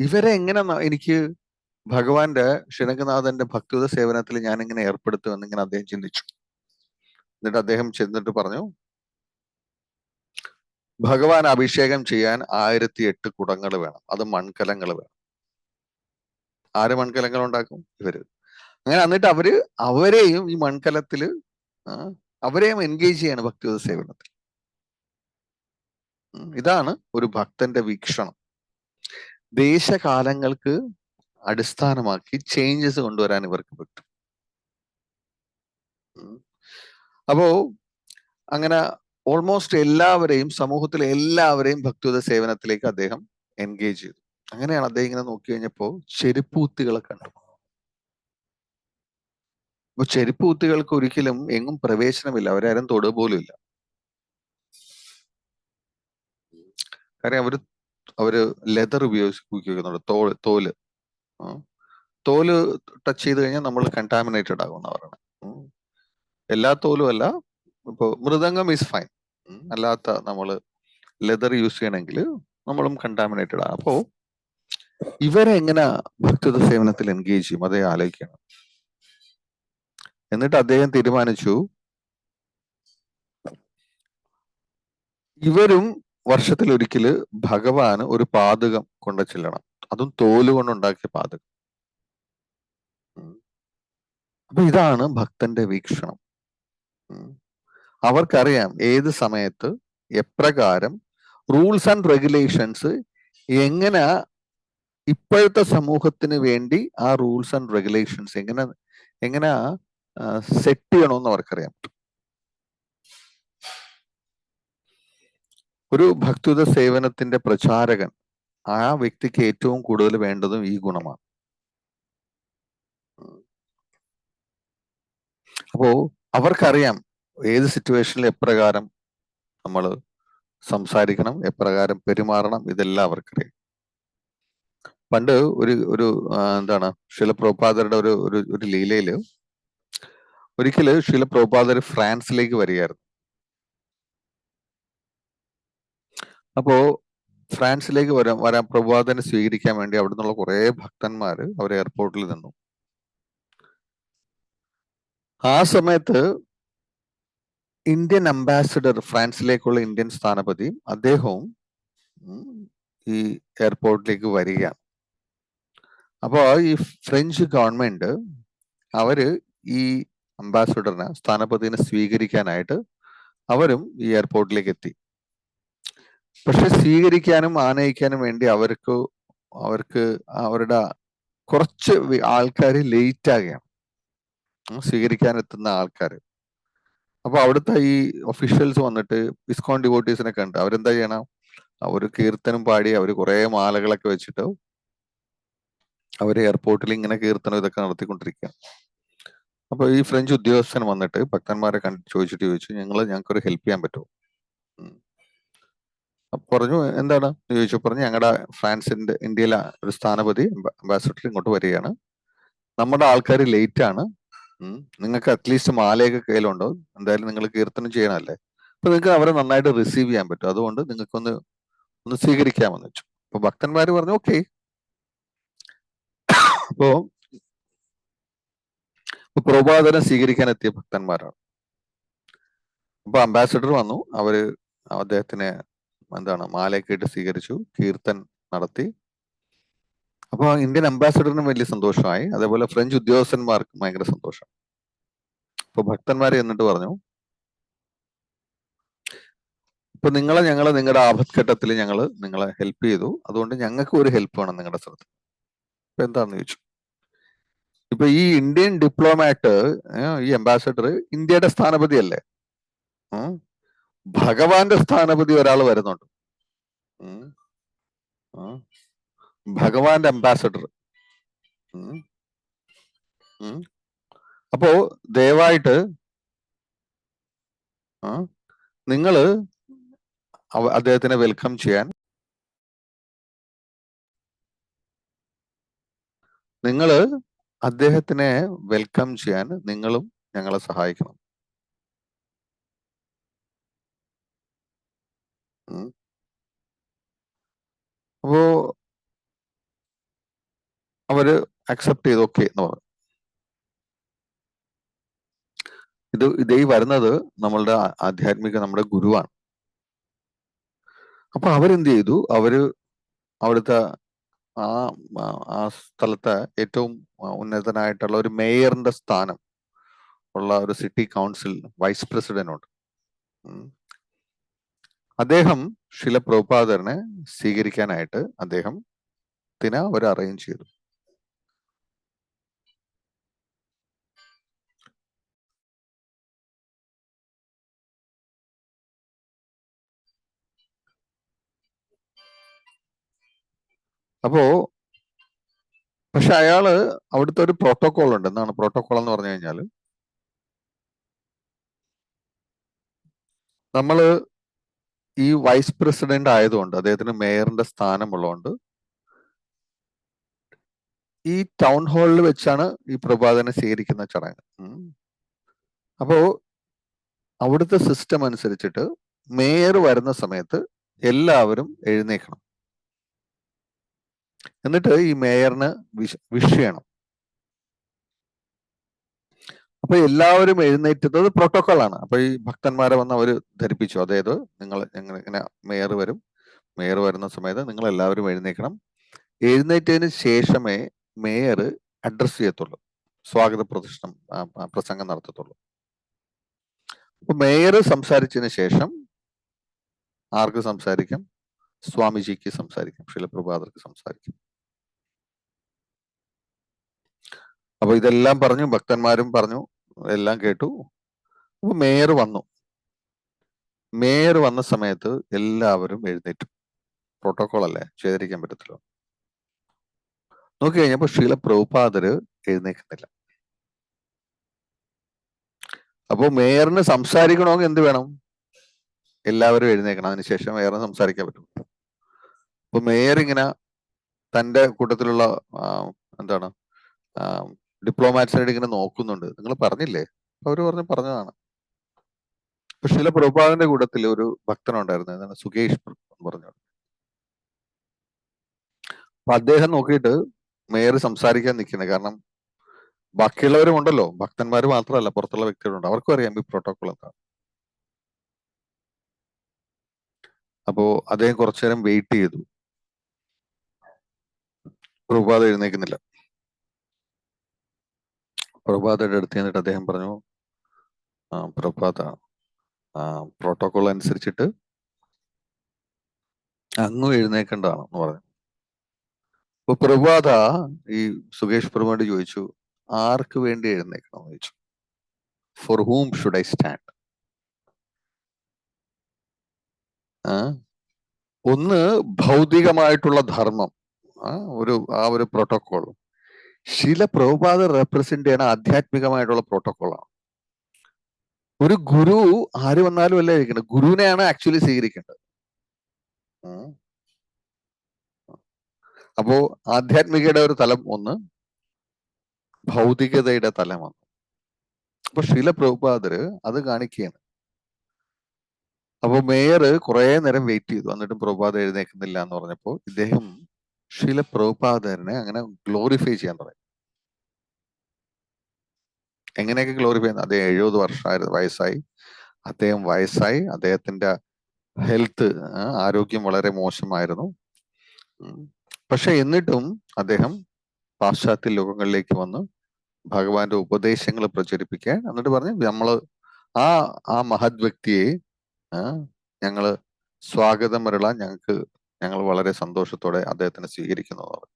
ഇവരെ എങ്ങനെ എനിക്ക് ഭഗവാന്റെ ശിനകനാഥന്റെ ഭക്തിയുത സേവനത്തിൽ ഞാൻ എങ്ങനെ ഏർപ്പെടുത്തുമെന്ന് ഇങ്ങനെ അദ്ദേഹം ചിന്തിച്ചു. എന്നിട്ട് അദ്ദേഹം ചെന്നിട്ട് പറഞ്ഞു, ഭഗവാൻ അഭിഷേകം ചെയ്യാൻ 1008 കുടങ്ങൾ വേണം, അത് മൺകലങ്ങൾ വേണം. ആര് മൺകലങ്ങൾ ഉണ്ടാക്കും? ഇവര്. അങ്ങനെ എന്നിട്ട് അവരെയും ഈ മൺകലത്തില് അവരെയും എൻഗേജ് ചെയ്യാണ് ഭക്തിയുത സേവനത്തിൽ. ഇതാണ് ഒരു ഭക്തന്റെ വീക്ഷണം. ദേശകാലങ്ങൾക്ക് അടിസ്ഥാനമാക്കി ചേഞ്ചസ് കൊണ്ടുവരാൻ ഇവർക്ക് പറ്റും. അപ്പോ അങ്ങനെ ഓൾമോസ്റ്റ് എല്ലാവരെയും, സമൂഹത്തിലെ എല്ലാവരെയും ഭക്തിയുത സേവനത്തിലേക്ക് അദ്ദേഹം എൻഗേജ് ചെയ്തു. അങ്ങനെയാണ് അദ്ദേഹം ഇങ്ങനെ നോക്കി കഴിഞ്ഞപ്പോ ചെരുപ്പൂത്തികളെ കണ്ടു. അപ്പൊ ചെരുപ്പൂത്തികൾക്ക് ഒരിക്കലും എങ്ങും പ്രവേശനമില്ല, അവരാരും തൊടുക പോലും ഇല്ല. കാര്യം അവര് ലെതർ ഉപയോഗിക്കുന്നുണ്ട്, തോല് ടച്ച് ചെയ്ത് കഴിഞ്ഞാൽ നമ്മൾ കണ്ടാമിനേറ്റഡ് ആകും എന്ന് പറയണം. എല്ലാ തോലും അല്ല, ഇപ്പൊ മൃദംഗം ഈസ് ഫൈൻ, അല്ലാത്ത നമ്മള് ലെതർ യൂസ് ചെയ്യണമെങ്കിൽ നമ്മളും കണ്ടാമിനേറ്റഡ് ആണ്. അപ്പോ ഇവരെ എങ്ങനെ ഭക്തിയുത സേവനത്തിൽ എൻഗേജ് ചെയ്യും, അതേ ആലോചിക്കണം. എന്നിട്ട് അദ്ദേഹം തീരുമാനിച്ചു, ഇവരും വർഷത്തിൽ ഒരിക്കല് ഭഗവാന് ഒരു പാതകം കൊണ്ടു ചെല്ലണം, അതും തോല് കൊണ്ടുണ്ടാക്കിയ പാതകം. അപ്പൊ ഇതാണ് ഭക്തന്റെ വീക്ഷണം. അവർക്കറിയാം ഏത് സമയത്ത് എപ്രകാരം റൂൾസ് ആൻഡ് റെഗുലേഷൻസ് എങ്ങനെ ഇപ്പോഴത്തെ സമൂഹത്തിന് വേണ്ടി ആ റൂൾസ് ആൻഡ് റെഗുലേഷൻസ് എങ്ങനെ സെറ്റ് ചെയ്യണമെന്ന് അവർക്കറിയാം. ഒരു ഭക്തിയുത സേവനത്തിന്റെ പ്രചാരകൻ, ആ വ്യക്തിക്ക് ഏറ്റവും കൂടുതൽ വേണ്ടതും ഈ ഗുണമാണ്. അപ്പോ അവർക്കറിയാം ഏത് സിറ്റുവേഷനിൽ എപ്രകാരം നമ്മൾ സംസാരിക്കണം, എപ്രകാരം പെരുമാറണം, ഇതെല്ലാം അവർക്കറിയാം. പണ്ട് ഒരു ശില പ്രഭുപാദരുടെ ഒരു ലീലയില് ഒരിക്കല് ശീല പ്രഭുപാദർ ഫ്രാൻസിലേക്ക് വരികയായിരുന്നു. അപ്പോ ഫ്രാൻസിലേക്ക് വരാൻ പ്രഭുപാദനെ സ്വീകരിക്കാൻ വേണ്ടി അവിടെ നിന്നുള്ള കുറെ ഭക്തന്മാര് അവർ എയർപോർട്ടിൽ നിന്നു. ആ സമയത്ത് ഇന്ത്യൻ അംബാസിഡർ, ഫ്രാൻസിലേക്കുള്ള ഇന്ത്യൻ സ്ഥാനപതി, അദ്ദേഹവും ഈ എയർപോർട്ടിലേക്ക് വരികയാണ്. അപ്പോ ഈ ഫ്രഞ്ച് ഗവൺമെന്റ് അവര് ഈ അംബാസിഡറിനെ, സ്ഥാനപതിനെ സ്വീകരിക്കാനായിട്ട് അവരും ഈ എയർപോർട്ടിലേക്ക് എത്തി. പക്ഷെ സ്വീകരിക്കാനും ആനയിക്കാനും വേണ്ടി അവർക്ക് അവരുടെ കുറച്ച് ആൾക്കാർ ലേറ്റ് ആകുകയാണ്, സ്വീകരിക്കാൻ എത്തുന്ന ആൾക്കാർ. അപ്പൊ അവിടുത്തെ ഈ ഒഫീഷ്യൽസ് വന്നിട്ട് ഇസ്കോൺ ഡിവോട്ടീസിനെ കണ്ട് അവരെന്താ ചെയ്യണം, അവര് കീർത്തനം പാടി, അവര് കുറെ മാലകളൊക്കെ വെച്ചിട്ട് അവര് എയർപോർട്ടിൽ ഇങ്ങനെ കീർത്തനം ഇതൊക്കെ നടത്തിക്കൊണ്ടിരിക്കുക. അപ്പൊ ഈ ഫ്രഞ്ച് ഉദ്യോഗസ്ഥൻ വന്നിട്ട് ഭക്തന്മാരെ ചോദിച്ചു, ഞങ്ങൾക്കൊരു ഹെൽപ്പ് ചെയ്യാൻ പറ്റുമോ? പറഞ്ഞു, എന്താണ് ചോദിച്ചു. പറഞ്ഞു, ഞങ്ങളുടെ ഫ്രാൻസിന്റെ ഇന്ത്യയിലെ ഒരു സ്ഥാനപതി അംബാസിഡർ ഇങ്ങോട്ട് വരികയാണ്, നമ്മുടെ ആൾക്കാർ ലേറ്റ് ആണ്, നിങ്ങൾക്ക് അറ്റ്ലീസ്റ്റ് മാലയൊക്കെ കയ്യിലുണ്ടോ, എന്തായാലും നിങ്ങൾ കീർത്തനം ചെയ്യണമല്ലേ, അപ്പൊ നിങ്ങൾക്ക് അവരെ നന്നായിട്ട് റിസീവ് ചെയ്യാൻ പറ്റും, അതുകൊണ്ട് നിങ്ങൾക്കൊന്ന് സ്വീകരിക്കാമെന്ന് വെച്ചു. അപ്പൊ ഭക്തന്മാര് പറഞ്ഞു ഓക്കെ. അപ്പോ പ്രഭുപാദനെ സ്വീകരിക്കാൻ എത്തിയ ഭക്തന്മാരാണ്. അപ്പൊ അംബാസിഡർ വന്നു, അവര് അദ്ദേഹത്തിനെ മാലയൊക്കെ ഇട്ട് സ്വീകരിച്ചു, കീർത്തൻ നടത്തി. അപ്പൊ ഇന്ത്യൻ അംബാസിഡറിനും വലിയ സന്തോഷമായി, അതേപോലെ ഫ്രഞ്ച് ഉദ്യോഗസ്ഥന്മാർക്കും ഭയങ്കര സന്തോഷം. അപ്പൊ ഭക്തന്മാരെ എന്നിട്ട് പറഞ്ഞു, ഇപ്പൊ ഞങ്ങള് നിങ്ങളുടെ ആപത്ഘട്ടത്തിൽ നിങ്ങളെ ഹെൽപ്പ് ചെയ്തു, അതുകൊണ്ട് ഞങ്ങൾക്ക് ഒരു ഹെൽപ്പ് വേണം നിങ്ങളുടെ സ്ഥലത്ത്. ഇപ്പൊ എന്താന്ന് ചോദിച്ചു. ഇപ്പൊ ഈ ഇന്ത്യൻ ഡിപ്ലോമാറ്റ്, ഈ അംബാസിഡർ ഇന്ത്യയുടെ സ്ഥാനപതി അല്ലേ, ഭഗവാന്റെ സ്ഥാനപതി ഒരാൾ വരുന്നുണ്ട്, ഭഗവാന്റെ അംബാസിഡർ. അപ്പോ ദയവായിട്ട് നിങ്ങള് അദ്ദേഹത്തിനെ വെൽക്കം ചെയ്യാൻ, നിങ്ങളും ഞങ്ങളെ സഹായിക്കണം. അപ്പോ അവര് അക്സെപ്റ്റ് ചെയ്തു, ഓക്കെ എന്ന് പറഞ്ഞു. ഇതേ വരുന്നത് നമ്മളുടെ ആധ്യാത്മിക നമ്മുടെ ഗുരുവാണ്. അപ്പൊ അവരെന്ത് ചെയ്തു, അവിടുത്തെ ആ സ്ഥലത്തെ ഏറ്റവും ഉന്നതനായിട്ടുള്ള ഒരു മേയറിന്റെ സ്ഥാനം ഉള്ള ഒരു സിറ്റി കൗൺസിൽ വൈസ് പ്രസിഡന്റ് ഉണ്ട്. അദ്ദേഹം ശില പ്രഭുപാദനെ സ്വീകരിക്കാനായിട്ട് അവർ അറേഞ്ച് ചെയ്തു. അപ്പോ പക്ഷെ അയാള് അവിടുത്തെ ഒരു പ്രോട്ടോകോൾ ഉണ്ട്. എന്താണ് പ്രോട്ടോകോൾ എന്ന് പറഞ്ഞു കഴിഞ്ഞാൽ, നമ്മള് ഈ വൈസ് പ്രസിഡന്റ് ആയതുകൊണ്ട്, അദ്ദേഹത്തിന് മേയറിന്റെ സ്ഥാനമുള്ളതുകൊണ്ട് ഈ ടൗൺ ഹാളിൽ വെച്ചാണ് ഈ പ്രഭാതനെ സ്വീകരിക്കുന്ന ചടങ്ങ്. അപ്പോ അവിടുത്തെ സിസ്റ്റം അനുസരിച്ചിട്ട് മേയർ വരുന്ന സമയത്ത് എല്ലാവരും എഴുന്നേക്കണം, എന്നിട്ട് ഈ മേയറിന് വിഷ് ചെയ്യണം. അപ്പൊ എല്ലാവരും എഴുന്നേറ്റത് പ്രോട്ടോകോൾ ആണ്. അപ്പൊ ഈ ഭക്തന്മാരെ വന്ന് അവര് ധരിപ്പിച്ചു, അതായത് ഇങ്ങനെ മേയർ വരുന്ന സമയത്ത് നിങ്ങൾ എല്ലാവരും എഴുന്നേക്കണം, എഴുന്നേറ്റതിന് ശേഷമേ മേയർ അഡ്രസ് ചെയ്യത്തുള്ളൂ, സ്വാഗത പ്രസംഗം നടത്തത്തുള്ളൂ. അപ്പൊ മേയർ സംസാരിച്ചതിന് ശേഷം ആർക്ക് സംസാരിക്കാം? സ്വാമിജിക്ക് സംസാരിക്കാം, ശിലപ്രഭാതർക്ക് സംസാരിക്കാം. അപ്പൊ ഇതെല്ലാം പറഞ്ഞു, ഭക്തന്മാരും പറഞ്ഞു, എല്ലാം കേട്ടു. അപ്പൊ മേയർ വന്ന സമയത്ത് എല്ലാവരും എഴുന്നേറ്റു. പ്രോട്ടോകോൾ അല്ലേ, ചെയ്തിരിക്കാൻ പറ്റത്തില്ല. നോക്കി കഴിഞ്ഞപ്പോ ശീല പ്രഭുപാദര് എഴുന്നേക്കുന്നില്ല. അപ്പൊ മേയറിന് സംസാരിക്കണമെങ്കിൽ എന്ത് വേണം? എല്ലാവരും എഴുന്നേക്കണം, അതിനുശേഷം മേയറിന് സംസാരിക്കാൻ പറ്റും. അപ്പൊ മേയർ ഇങ്ങനെ തന്റെ കൂട്ടത്തിലുള്ള ഡിപ്ലോമാറ്റ്സിനായിട്ട് ഇങ്ങനെ നോക്കുന്നുണ്ട്. നിങ്ങൾ പറഞ്ഞില്ലേ അവര് പറഞ്ഞതാണ്. അപ്പൊ ശില പ്രഭുപാദിന്റെ കൂട്ടത്തിൽ ഒരു ഭക്തനുണ്ടായിരുന്നു, എന്താണ് സുകേഷ് പ്രഭു എന്ന് പറഞ്ഞു. അപ്പൊ അദ്ദേഹം നോക്കിയിട്ട് മേയർ സംസാരിക്കാൻ നിൽക്കുന്നത്. കാരണം ബാക്കിയുള്ളവരും ഉണ്ടല്ലോ, ഭക്തന്മാർ മാത്രമല്ല, പുറത്തുള്ള വ്യക്തികളുണ്ട്, അവർക്കും അറിയാം ഈ പ്രോട്ടോകോൾ എന്താ. അപ്പോ അദ്ദേഹം കുറച്ചു നേരം വെയിറ്റ് ചെയ്തു. പ്രഭുപാദ് എഴുന്നേക്കുന്നില്ല. പ്രഭുപാദയുടെ അടുത്ത് ചെന്നിട്ട് അദ്ദേഹം പറഞ്ഞു, പ്രഭുപാദ, പ്രോട്ടോകോൾ അനുസരിച്ചിട്ട് അങ്ങും എഴുന്നേക്കേണ്ടതാണെന്ന് പറഞ്ഞു. അപ്പൊ പ്രഭുപാദ ഈ സുകേഷ് പ്രഭുയോട് ചോദിച്ചു, ആർക്ക് വേണ്ടി എഴുന്നേക്കണം എന്ന് ചോദിച്ചു. Four ഹൂം should I stand? ഒന്ന് ഭൗതികമായിട്ടുള്ള ധർമ്മം, ആ ഒരു പ്രോട്ടോകോൾ. ശില പ്രഭുപാദ റെപ്രസെന്റ് ചെയ്യണ ആധ്യാത്മികമായിട്ടുള്ള പ്രോട്ടോകോളാണ്. ഒരു ഗുരു ആര് വന്നാലും അല്ല ഇരിക്കുന്നത്, ഗുരുവിനെയാണ് ആക്ച്വലി സ്വീകരിക്കേണ്ടത്. അപ്പോ ആധ്യാത്മികയുടെ ഒരു തലം ഒന്ന്, ഭൗതികതയുടെ തലം ഒന്ന്. അപ്പൊ ശില പ്രഭുപാദര് അത് കാണിക്കുകയാണ്. അപ്പൊ മേയർ കുറെ നേരം വെയിറ്റ് ചെയ്തു, എന്നിട്ടും പ്രഭുപാദ എഴുന്നേക്കുന്നില്ല എന്ന് പറഞ്ഞപ്പോ ഇദ്ദേഹം ശില പ്രഭുപാദരനെ അങ്ങനെ ഗ്ലോറിഫൈ ചെയ്യാൻ തുടങ്ങി. എങ്ങനെയൊക്കെ ഗ്ലോറിഫൈ ചെയ്യുന്നത്? അദ്ദേഹം 70 വയസ്സായി, അദ്ദേഹത്തിന്റെ ഹെൽത്ത്, ആരോഗ്യം വളരെ മോശമായിരുന്നു. പക്ഷെ എന്നിട്ടും അദ്ദേഹം പാശ്ചാത്യ ലോകങ്ങളിലേക്ക് വന്ന് ഭഗവാന്റെ ഉപദേശങ്ങൾ പ്രചരിപ്പിക്കാൻ, എന്നിട്ട് പറഞ്ഞു നമ്മള് ആ മഹത് വ്യക്തിയെ ഞങ്ങള് സ്വാഗതം വരളാൻ ഞങ്ങൾ വളരെ സന്തോഷത്തോടെ അദ്ദേഹത്തിനെ സ്വീകരിക്കുന്നതാണ്.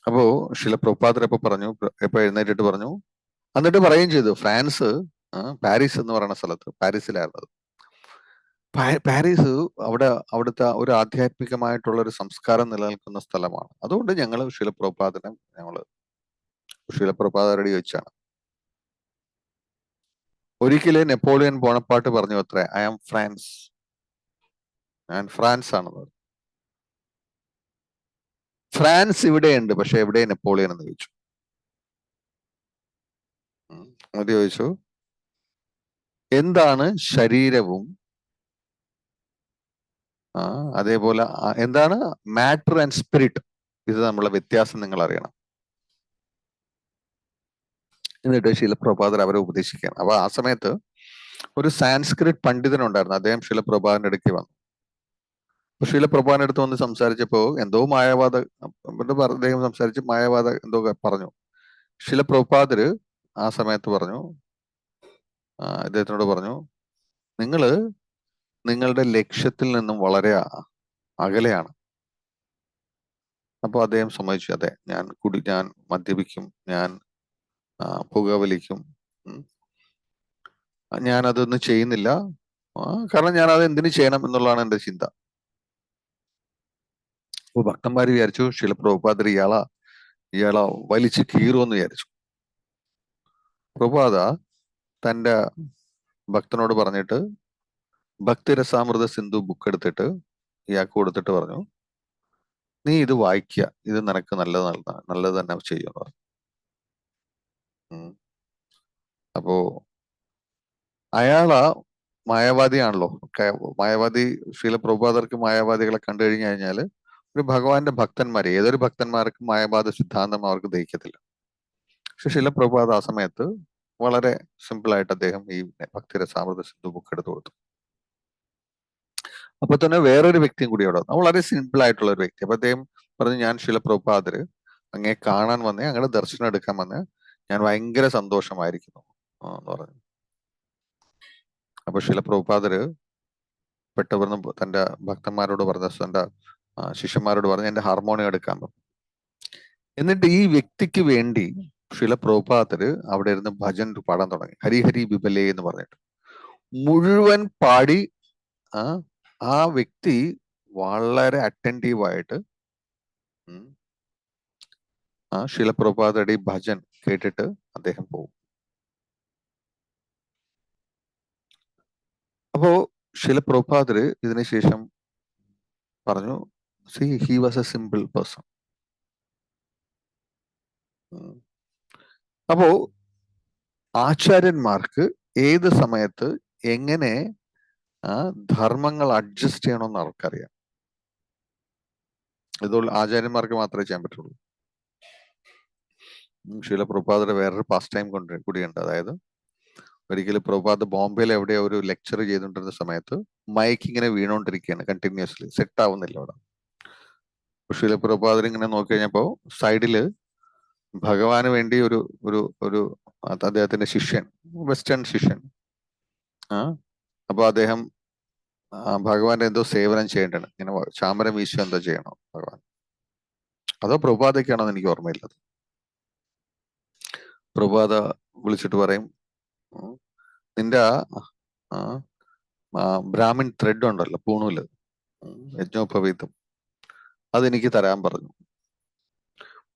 അപ്പോ ശില പ്രഭുപാദരപ്പൊ പറഞ്ഞു, എപ്പോ എഴുന്നേറ്റിട്ട് പറഞ്ഞു, എന്നിട്ട് പറയുകയും ചെയ്തു, ഫ്രാൻസ്, പാരീസ് എന്ന് പറയുന്ന സ്ഥലത്ത്, പാരീസിലായിരുന്നത്. പാരീസ് അവിടുത്തെ ഒരു ആധ്യാത്മികമായിട്ടുള്ള ഒരു സംസ്കാരം നിലനിൽക്കുന്ന സ്ഥലമാണ്. അതുകൊണ്ട് ഞങ്ങൾ ശിലപ്രഭുപാദരടി വെച്ചാണ്. ഒരിക്കലും നെപ്പോളിയൻ ബോണപ്പാർട്ട് പറഞ്ഞു അത്രേ, ഐ ആം ഫ്രാൻസ്, ഞാൻ ഫ്രാൻസ് ആണെന്ന്. ഫ്രാൻസ് ഇവിടെയുണ്ട്, പക്ഷെ എവിടെ നെപ്പോളിയൻ എന്ന് ചോദിച്ചു. അത് ചോദിച്ചു, എന്താണ് ശരീരവും അതേപോലെ എന്താണ് മാറ്റർ ആൻഡ് സ്പിരിറ്റ്, ഇത് നമ്മളെ വ്യത്യാസം നിങ്ങൾ അറിയണം. എന്നിട്ട് ശിലപ്രഭുപാദർ അവരെ ഉപദേശിക്കുകയാണ്. അപ്പൊ ആ സമയത്ത് ഒരു സാൻസ്ക്രിറ്റ് പണ്ഡിതനുണ്ടായിരുന്നു, അദ്ദേഹം ശിലപ്രഭുപാദിന്റെ അടുക്ക് വന്നു. അപ്പൊ ശിലപ്രഭുപാദിന്റെ അടുത്ത് വന്ന് സംസാരിച്ചപ്പോ എന്തോ അദ്ദേഹം സംസാരിച്ച് മായാവാദ എന്തോ പറഞ്ഞു. ശിലപ്രഭുപാദര് ആ സമയത്ത് പറഞ്ഞു, ഇദ്ദേഹത്തിനോട് പറഞ്ഞു, നിങ്ങളുടെ ലക്ഷ്യത്തിൽ നിന്നും വളരെ അകലെയാണ്. അപ്പൊ അദ്ദേഹം സമ്മതിച്ചു, അതെ, ഞാൻ മദ്യപിക്കും, ഞാൻ പുകവലിക്കും, ഞാൻ അതൊന്നും ചെയ്യുന്നില്ല, കാരണം ഞാൻ അത് എന്തിനു ചെയ്യണം എന്നുള്ളതാണ് എന്റെ ചിന്ത. അപ്പൊ ഭക്തന്മാര് വിചാരിച്ചു ശിലപ്രഭുപാദർ ഇയാളെ വലിച്ചു കീറുമെന്ന് വിചാരിച്ചു. പ്രഭുപാദ തന്റെ ഭക്തനോട് പറഞ്ഞിട്ട് ഭക്തിരസാമൃത സിന്ധു ബുക്ക് എടുത്തിട്ട് ഇയാൾക്ക് കൊടുത്തിട്ട് പറഞ്ഞു, നീ ഇത് വായിക്കുക, ഇത് നിനക്ക് നല്ലത് തന്നെ ചെയ്യുമെന്ന് പറഞ്ഞു. അപ്പോ അയാളാ മായാവാദിയാണല്ലോ. മായാവാദി ശീലപ്രഭുപാദർക്ക് മായാവാദികളെ കണ്ടു കഴിഞ്ഞാല് ഒരു ഭഗവാന്റെ ഭക്തന്മാര്, ഏതൊരു ഭക്തന്മാർക്കും മായാവാദ സിദ്ധാന്തം അവർക്ക് ദഹിക്കത്തില്ല. പക്ഷെ ശീലപ്രഭുപാദ ആ സമയത്ത് വളരെ സിമ്പിൾ ആയിട്ട് അദ്ദേഹം ഈ ഭക്തിരസാമൃത സിന്ധു ബുക്ക് എടുത്തു കൊടുത്തു. അപ്പൊ തന്നെ വേറൊരു വ്യക്തിയും കൂടി അവിടെ വന്നു, വളരെ സിമ്പിൾ ആയിട്ടുള്ള ഒരു വ്യക്തി. അപ്പൊ അദ്ദേഹം പറഞ്ഞു, ഞാൻ ശിലപ്രഭുപാദര് അങ്ങേ കാണാൻ വന്നേ, അങ്ങയുടെ ദർശനം എടുക്കാൻ വന്നേ, ഞാൻ ഭയങ്കര സന്തോഷമായിരിക്കുന്നു എന്ന് പറഞ്ഞു. അപ്പൊ ശിലപ്രഭുപാദര് പെട്ടെന്ന് തന്റെ ഭക്തന്മാരോട് പറഞ്ഞ, തന്റെ ശിഷ്യന്മാരോട് പറഞ്ഞ് എന്റെ ഹാർമോണിയം എടുക്കാൻ പറഞ്ഞു. എന്നിട്ട് ഈ വ്യക്തിക്ക് വേണ്ടി ശിലപ്രഭുപാദര് അവിടെ ഇരുന്ന് ഭജൻ പാടാൻ തുടങ്ങി, ഹരിഹരി ബിബലേ എന്ന് പറഞ്ഞിട്ട് മുഴുവൻ പാടി. ആ വ്യക്തി വളരെ അറ്റൻറ്റീവായിട്ട് ശിലപ്രഭുപാദരുടെ ഈ ഭജൻ കേട്ടിട്ട് അദ്ദേഹം പോകും. അപ്പോ ശിലപ്രഭുപാദര് ഇതിനുശേഷം പറഞ്ഞു, see, he was a simple person. അപ്പോ ആചാര്യന്മാർക്ക് ഏത് സമയത്ത് എങ്ങനെ ധർമ്മങ്ങൾ അഡ്ജസ്റ്റ് ചെയ്യണമെന്ന് അവർക്കറിയാം. ഇതുള്ള ആചാര്യന്മാർക്ക് മാത്രമേ ചെയ്യാൻ പറ്റുള്ളൂ. ശീല പ്രഭുപാദയുടെ വേറൊരു പാസ്റ്റ് ടൈം കൂടിയുണ്ട്. അതായത് ഒരിക്കലും പ്രഭുപാദ് ബോംബെയിൽ എവിടെയോ ഒരു ലെക്ചർ ചെയ്തുകൊണ്ടിരുന്ന സമയത്ത് മൈക്ക് ഇങ്ങനെ വീണോണ്ടിരിക്കുകയാണ് കണ്ടിന്യൂസ്ലി, സെറ്റ് ആവുന്നില്ല അവിടെ. ശീല പ്രഭുപാദർ ഇങ്ങനെ നോക്കി കഴിഞ്ഞപ്പോ സൈഡില് ഭഗവാന് വേണ്ടി ഒരു ഒരു ഒരു അദ്ദേഹത്തിന്റെ ശിഷ്യൻ, വെസ്റ്റേൺ ശിഷ്യൻ, അപ്പൊ അദ്ദേഹം ഭഗവാന്റെ എന്തോ സേവനം ചെയ്യേണ്ടതാണ്, ഇങ്ങനെ ചാമരം വീശോ എന്തോ ചെയ്യണോ ഭഗവാൻ, അതോ പ്രഭുപാദയ്ക്കാണോ എന്ന് എനിക്ക് ഓർമ്മയില്ലത്. പ്രഭുപാദ വിളിച്ചിട്ട് പറയും, നിന്റെ ബ്രാഹ്മിൻ ത്രെഡ് ഉണ്ടല്ലോ പൂണൂല്, യജ്ഞോപവീതം, അതെനിക്ക് തരാൻ പറഞ്ഞു.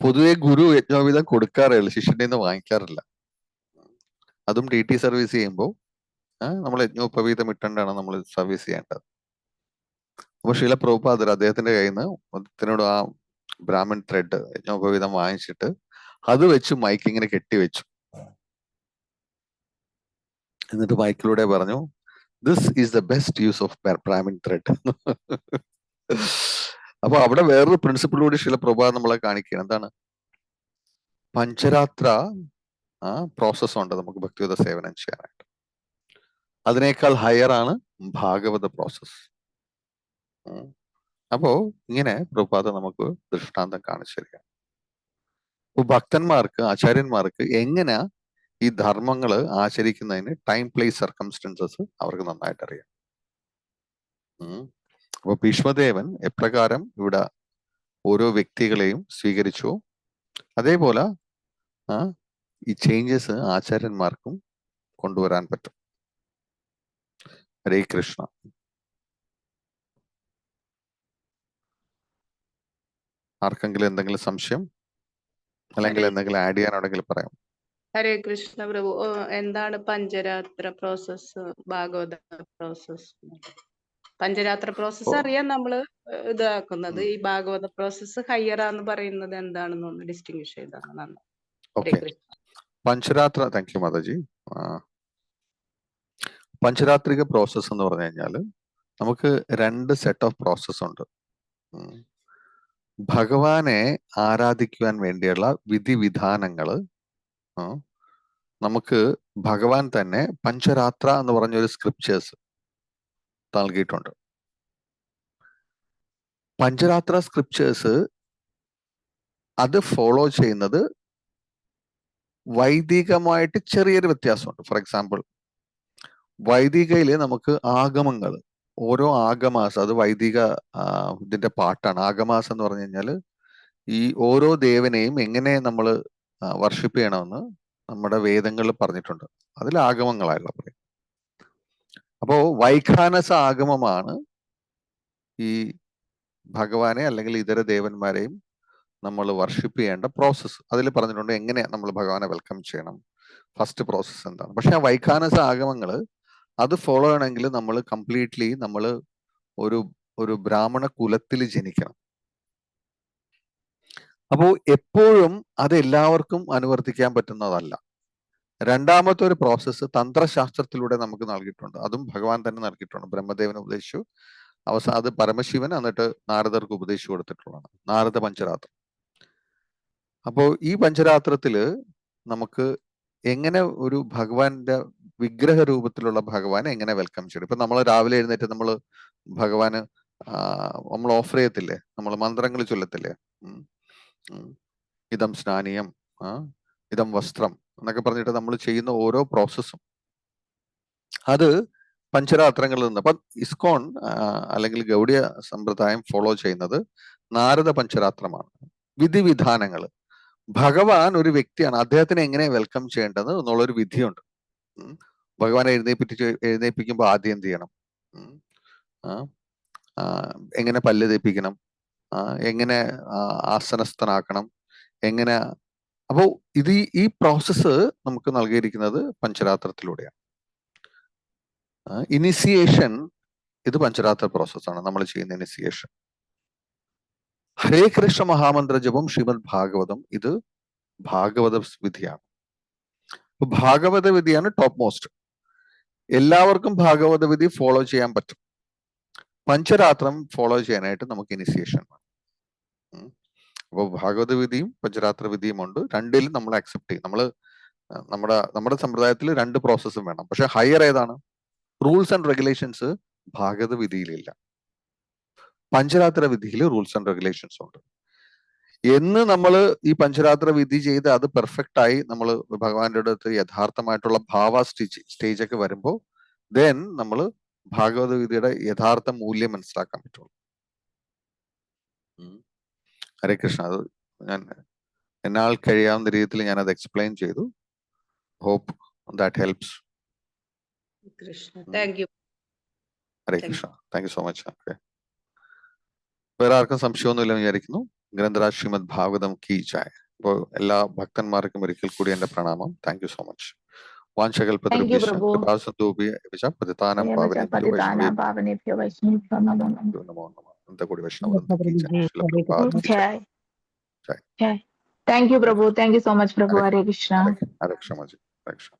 പൊതുവെ ഗുരു യജ്ഞോപവീതം കൊടുക്കാറേ ഉള്ളൂ, ശിഷ്യന്റെ നിന്ന് വാങ്ങിക്കാറില്ല. അതും ടി ടി സർവീസ് ചെയ്യുമ്പോൾ നമ്മൾ യജ്ഞോപവീതം ഇട്ടുകൊണ്ടാണ് നമ്മൾ സർവീസ് ചെയ്യേണ്ടത്. അപ്പൊ ശീല പ്രഭുപാദർ അദ്ദേഹത്തിന്റെ കയ്യിൽ നിന്ന് അദ്ദേഹത്തിനോട് ആ ബ്രാഹ്മിൻ ത്രെഡ് യജ്ഞോപവീതം വാങ്ങിച്ചിട്ട് അത് വെച്ച് മൈക്ക് ഇങ്ങനെ കെട്ടിവെച്ചു. എന്നിട്ട് മൈക്കിലൂടെ പറഞ്ഞു, this is the best use of Brahmin thread. അപ്പൊ അവിടെ വേറൊരു പ്രിൻസിപ്പിളിലൂടെ ശീല പ്രഭുപാദ് നമ്മളെ കാണിക്കുകയാണ്. എന്താണ്? പഞ്ചരാത്ര പ്രോസസ് ഉണ്ട് നമുക്ക് ഭക്തിയുത സേവനം ചെയ്യാനായിട്ട്. അതിനേക്കാൾ ഹയർ ആണ് ഭാഗവത പ്രോസസ്. അപ്പോ ഇങ്ങനെ പ്രഭുപാദ നമുക്ക് ദൃഷ്ടാന്തം കാണിച്ചു തരിക. അപ്പൊ ഭക്തന്മാർക്ക്, ആചാര്യന്മാർക്ക് എങ്ങനെ ഈ ധർമ്മങ്ങൾ ആചരിക്കുന്നതിന് ടൈം, പ്ലേസ്, സർക്കംസ്റ്റൻസസ് അവർക്ക് നന്നായിട്ട് അറിയാം. അപ്പൊ ഭീഷ്മദേവൻ എപ്രകാരം ഇവിടെ ഓരോ വ്യക്തികളെയും സ്വീകരിച്ചു, അതേപോലെ ഈ ചേഞ്ചസ് ആചാര്യന്മാർക്കും കൊണ്ടുവരാൻ പറ്റും. ഹരേ കൃഷ്ണ. ആർക്കെങ്കിലും എന്തെങ്കിലും സംശയം അല്ലെങ്കിൽ എന്തെങ്കിലും ആഡ് ചെയ്യാനുണ്ടെങ്കിൽ പറയാം. ഹരേ കൃഷ്ണ പ്രഭു. എന്താണ് പഞ്ചരാത്ര പ്രോസസ്, ഭാഗവത പ്രോസസ്? പഞ്ചരാത്ര പ്രോസസ് അറിയാം നമ്മള് ഇതാക്കുന്നത്. ഈ ഭാഗവത പ്രോസസ് ഹയ്യറാന്ന് പറയുന്നത് എന്താണെന്ന് ഡിസ്റ്റിങ്വിഷ് ചെയ്താണ്. നന്ദി. Okay. Pancharatra, thank you Mataji. പഞ്ചരാത്രിക പ്രോസസ് എന്ന് പറഞ്ഞു കഴിഞ്ഞാൽ നമുക്ക് രണ്ട് സെറ്റ് ഓഫ് പ്രോസസ് ഉണ്ട്. ഭഗവാനെ ആരാധിക്കുവാൻ വേണ്ടിയുള്ള വിധിവിധാനങ്ങള് നമുക്ക് ഭഗവാൻ തന്നെ പഞ്ചരാത്ര എന്ന് പറഞ്ഞൊരു സ്ക്രിപ്റ്റേഴ്സ് നൽകിയിട്ടുണ്ട്. പഞ്ചരാത്ര സ്ക്രിപ്റ്റേഴ്സ് അത് ഫോളോ ചെയ്യുന്നത് വൈദികമായിട്ട് ചെറിയൊരു വ്യത്യാസമുണ്ട്. ഫോർ എക്സാമ്പിൾ, വൈദികയില് നമുക്ക് ആഗമങ്ങൾ, ഓരോ ആഗമാസം, അത് വൈദിക ഇതിന്റെ പാട്ടാണ്. ആഗമാസം എന്ന് പറഞ്ഞു കഴിഞ്ഞാൽ ഈ ഓരോ ദേവനെയും എങ്ങനെ നമ്മൾ വർഷിപ്പ് ചെയ്യണമെന്ന് നമ്മുടെ വേദങ്ങളിൽ പറഞ്ഞിട്ടുണ്ട്. അതിൽ ആഗമങ്ങളായുള്ള പറയും. അപ്പോ വൈഖാനസ ആഗമമാണ് ഈ ഭഗവാനെ അല്ലെങ്കിൽ ഇതര ദേവന്മാരെയും നമ്മൾ വർഷിപ്പ് ചെയ്യേണ്ട പ്രോസസ്സ്. അതിൽ പറഞ്ഞിട്ടുണ്ട് എങ്ങനെ നമ്മൾ ഭഗവാനെ വെൽക്കം ചെയ്യണം, ഫസ്റ്റ് പ്രോസസ്സ് എന്താണ്. പക്ഷെ ആ വൈഖാനസ ആഗമങ്ങൾ അത് ഫോളോ ചെയ്യണമെങ്കിൽ നമ്മൾ കംപ്ലീറ്റ്ലി നമ്മൾ ഒരു ബ്രാഹ്മണ കുലത്തിൽ ജനിക്കണം. അപ്പോ എപ്പോഴും അത് എല്ലാവർക്കും അനുവർത്തിക്കാൻ പറ്റുന്നതല്ല. രണ്ടാമത്തെ ഒരു പ്രോസസ്സ് തന്ത്രശാസ്ത്രത്തിലൂടെ നമുക്ക് നൽകിയിട്ടുണ്ട്. അതും ഭഗവാൻ തന്നെ നൽകിയിട്ടുണ്ട്. ബ്രഹ്മദേവന് ഉപദേശിച്ചു, അവസാനം അത് പരമശിവൻ എന്നിട്ട് നാരദർക്ക് ഉപദേശിച്ചു കൊടുത്തിട്ടുള്ളതാണ്, നാരദ പഞ്ചരാത്രം. അപ്പോ ഈ പഞ്ചരാത്രത്തില് നമുക്ക് എങ്ങനെ ഒരു ഭഗവാന്റെ വിഗ്രഹ രൂപത്തിലുള്ള ഭഗവാനെ എങ്ങനെ വെൽക്കം ചെയ്യണം. ഇപ്പൊ നമ്മൾ രാവിലെ എഴുന്നേറ്റ് നമ്മൾ ഭഗവാന് നമ്മൾ ഓഫർ ചെയ്യത്തില്ലേ, നമ്മൾ മന്ത്രങ്ങൾ ചൊല്ലത്തില്ലേ, ഇതം സ്നാനീയം, ഇതം വസ്ത്രം എന്നൊക്കെ പറഞ്ഞിട്ട് നമ്മൾ ചെയ്യുന്ന ഓരോ പ്രോസസ്സും അത് പഞ്ചരാത്രങ്ങളിൽ നിന്ന്. അപ്പൊ ഇസ്കോൺ അല്ലെങ്കിൽ ഗൗഡിയ സമ്പ്രദായം ഫോളോ ചെയ്യുന്നത് നാരദ പഞ്ചരാത്രമാണ്. വിധിവിധാനങ്ങൾ, ഭഗവാൻ ഒരു വ്യക്തിയാണ്, അദ്ദേഹത്തിനെ എങ്ങനെ വെൽക്കം ചെയ്യേണ്ടത് എന്നുള്ളൊരു വിധിയുണ്ട്. ഭഗവാനെ എഴുന്നേൽപ്പിക്കുമ്പോൾ ആദ്യം എന്ത് ചെയ്യണം, എങ്ങനെ പല്ല് തേപ്പിക്കണം, എങ്ങനെ ആസനസ്ഥനാക്കണം, എങ്ങനെ. അപ്പോൾ ഇത് ഈ പ്രോസസ്സ് നമുക്ക് നൽകിയിരിക്കുന്നത് പഞ്ചരാത്രത്തിലൂടെയാണ്. ഇനിസിയേഷൻ ഇത് പഞ്ചരാത്ര പ്രോസസ്സാണ് നമ്മൾ ചെയ്യുന്ന ഇനിസിയേഷൻ. ഹരേ കൃഷ്ണ മഹാമന്ത്ര ജപം ശ്രീമദ് ഭാഗവതം ഇത് ഭാഗവത വിധിയാണ്. ഭാഗവത വിധിയാണ് ടോപ്പ് മോസ്റ്റ്. എല്ലാവർക്കും ഭാഗവത വിധി ഫോളോ ചെയ്യാൻ പറ്റും. പഞ്ചരാത്രം ഫോളോ ചെയ്യാനായിട്ട് നമുക്ക് ഇനിഷ്യേഷൻ വേണം. അപ്പോൾ ഭാഗവത വിധിയും പഞ്ചരാത്ര വിധിയും ഉണ്ട്. രണ്ടിലും നമ്മൾ അക്സെപ്റ്റ് ചെയ്യും. നമ്മുടെ സമ്പ്രദായത്തിൽ 2 പ്രോസസ്സും വേണം. പക്ഷെ ഹയർ ഏതാണ്? റൂൾസ് ആൻഡ് റെഗുലേഷൻസ് ഭാഗവത വിധിയിലില്ല. പഞ്ചരാത്ര വിധിയിൽ റൂൾസ് ആൻഡ് റെഗുലേഷൻസ് ഉണ്ട്. എന്ന് നമ്മൾ ഈ പഞ്ചരാത്ര വിധി ചെയ്ത് അത് പെർഫെക്റ്റ് ആയി നമ്മൾ ഭഗവാന്റെ അടുത്ത് യഥാർത്ഥമായിട്ടുള്ള ഭാവ സ്റ്റേജ് ഒക്കെ വരുമ്പോൾ ദെൻ നമ്മൾ ഭാഗവത വിധിയുടെ യഥാർത്ഥ മൂല്യം മനസ്സിലാക്കാൻ പറ്റുള്ളൂ. ഹരേ കൃഷ്ണ. അത് ഞാൻ എന്നാൽ കഴിയാവുന്ന രീതിയിൽ ഞാൻ അത് എക്സ്പ്ലെയിൻ ചെയ്തു. Hope that helps. Krishna, thank you. Hare Krishna. Thank you so much. Okay, വേറെ ആർക്കും സംശയമൊന്നുമില്ലെന്ന് വിചാരിക്കുന്നു. ഗ്രന്ഥരാജ് ശ്രീമദ് ഭാഗവതം കീ ജായ. അപ്പോൾ എല്ലാ ഭക്തന്മാർക്കും ഒരിക്കൽ കൂടി എന്റെ പ്രണാമം. Thank you so much. വാഞ്ചകൽപതരുഭ്യശ്ച കൃപാസിന്ധുഭ്യ വിച പതിതാനം പാവനേഭ്യോ വൈഷ്ണവേഭ്യോ നമോ നമഃ. അനന്തകോടി വൈഷ്ണവവൃന്ദം കീ ജയ. ശ്രീല പ്രഭുപാദ് കീ ജയ. Thank you, Prabhu. Thank you so much, Prabhu. Hare Krishna. Hare Krishna. Hare Krishna.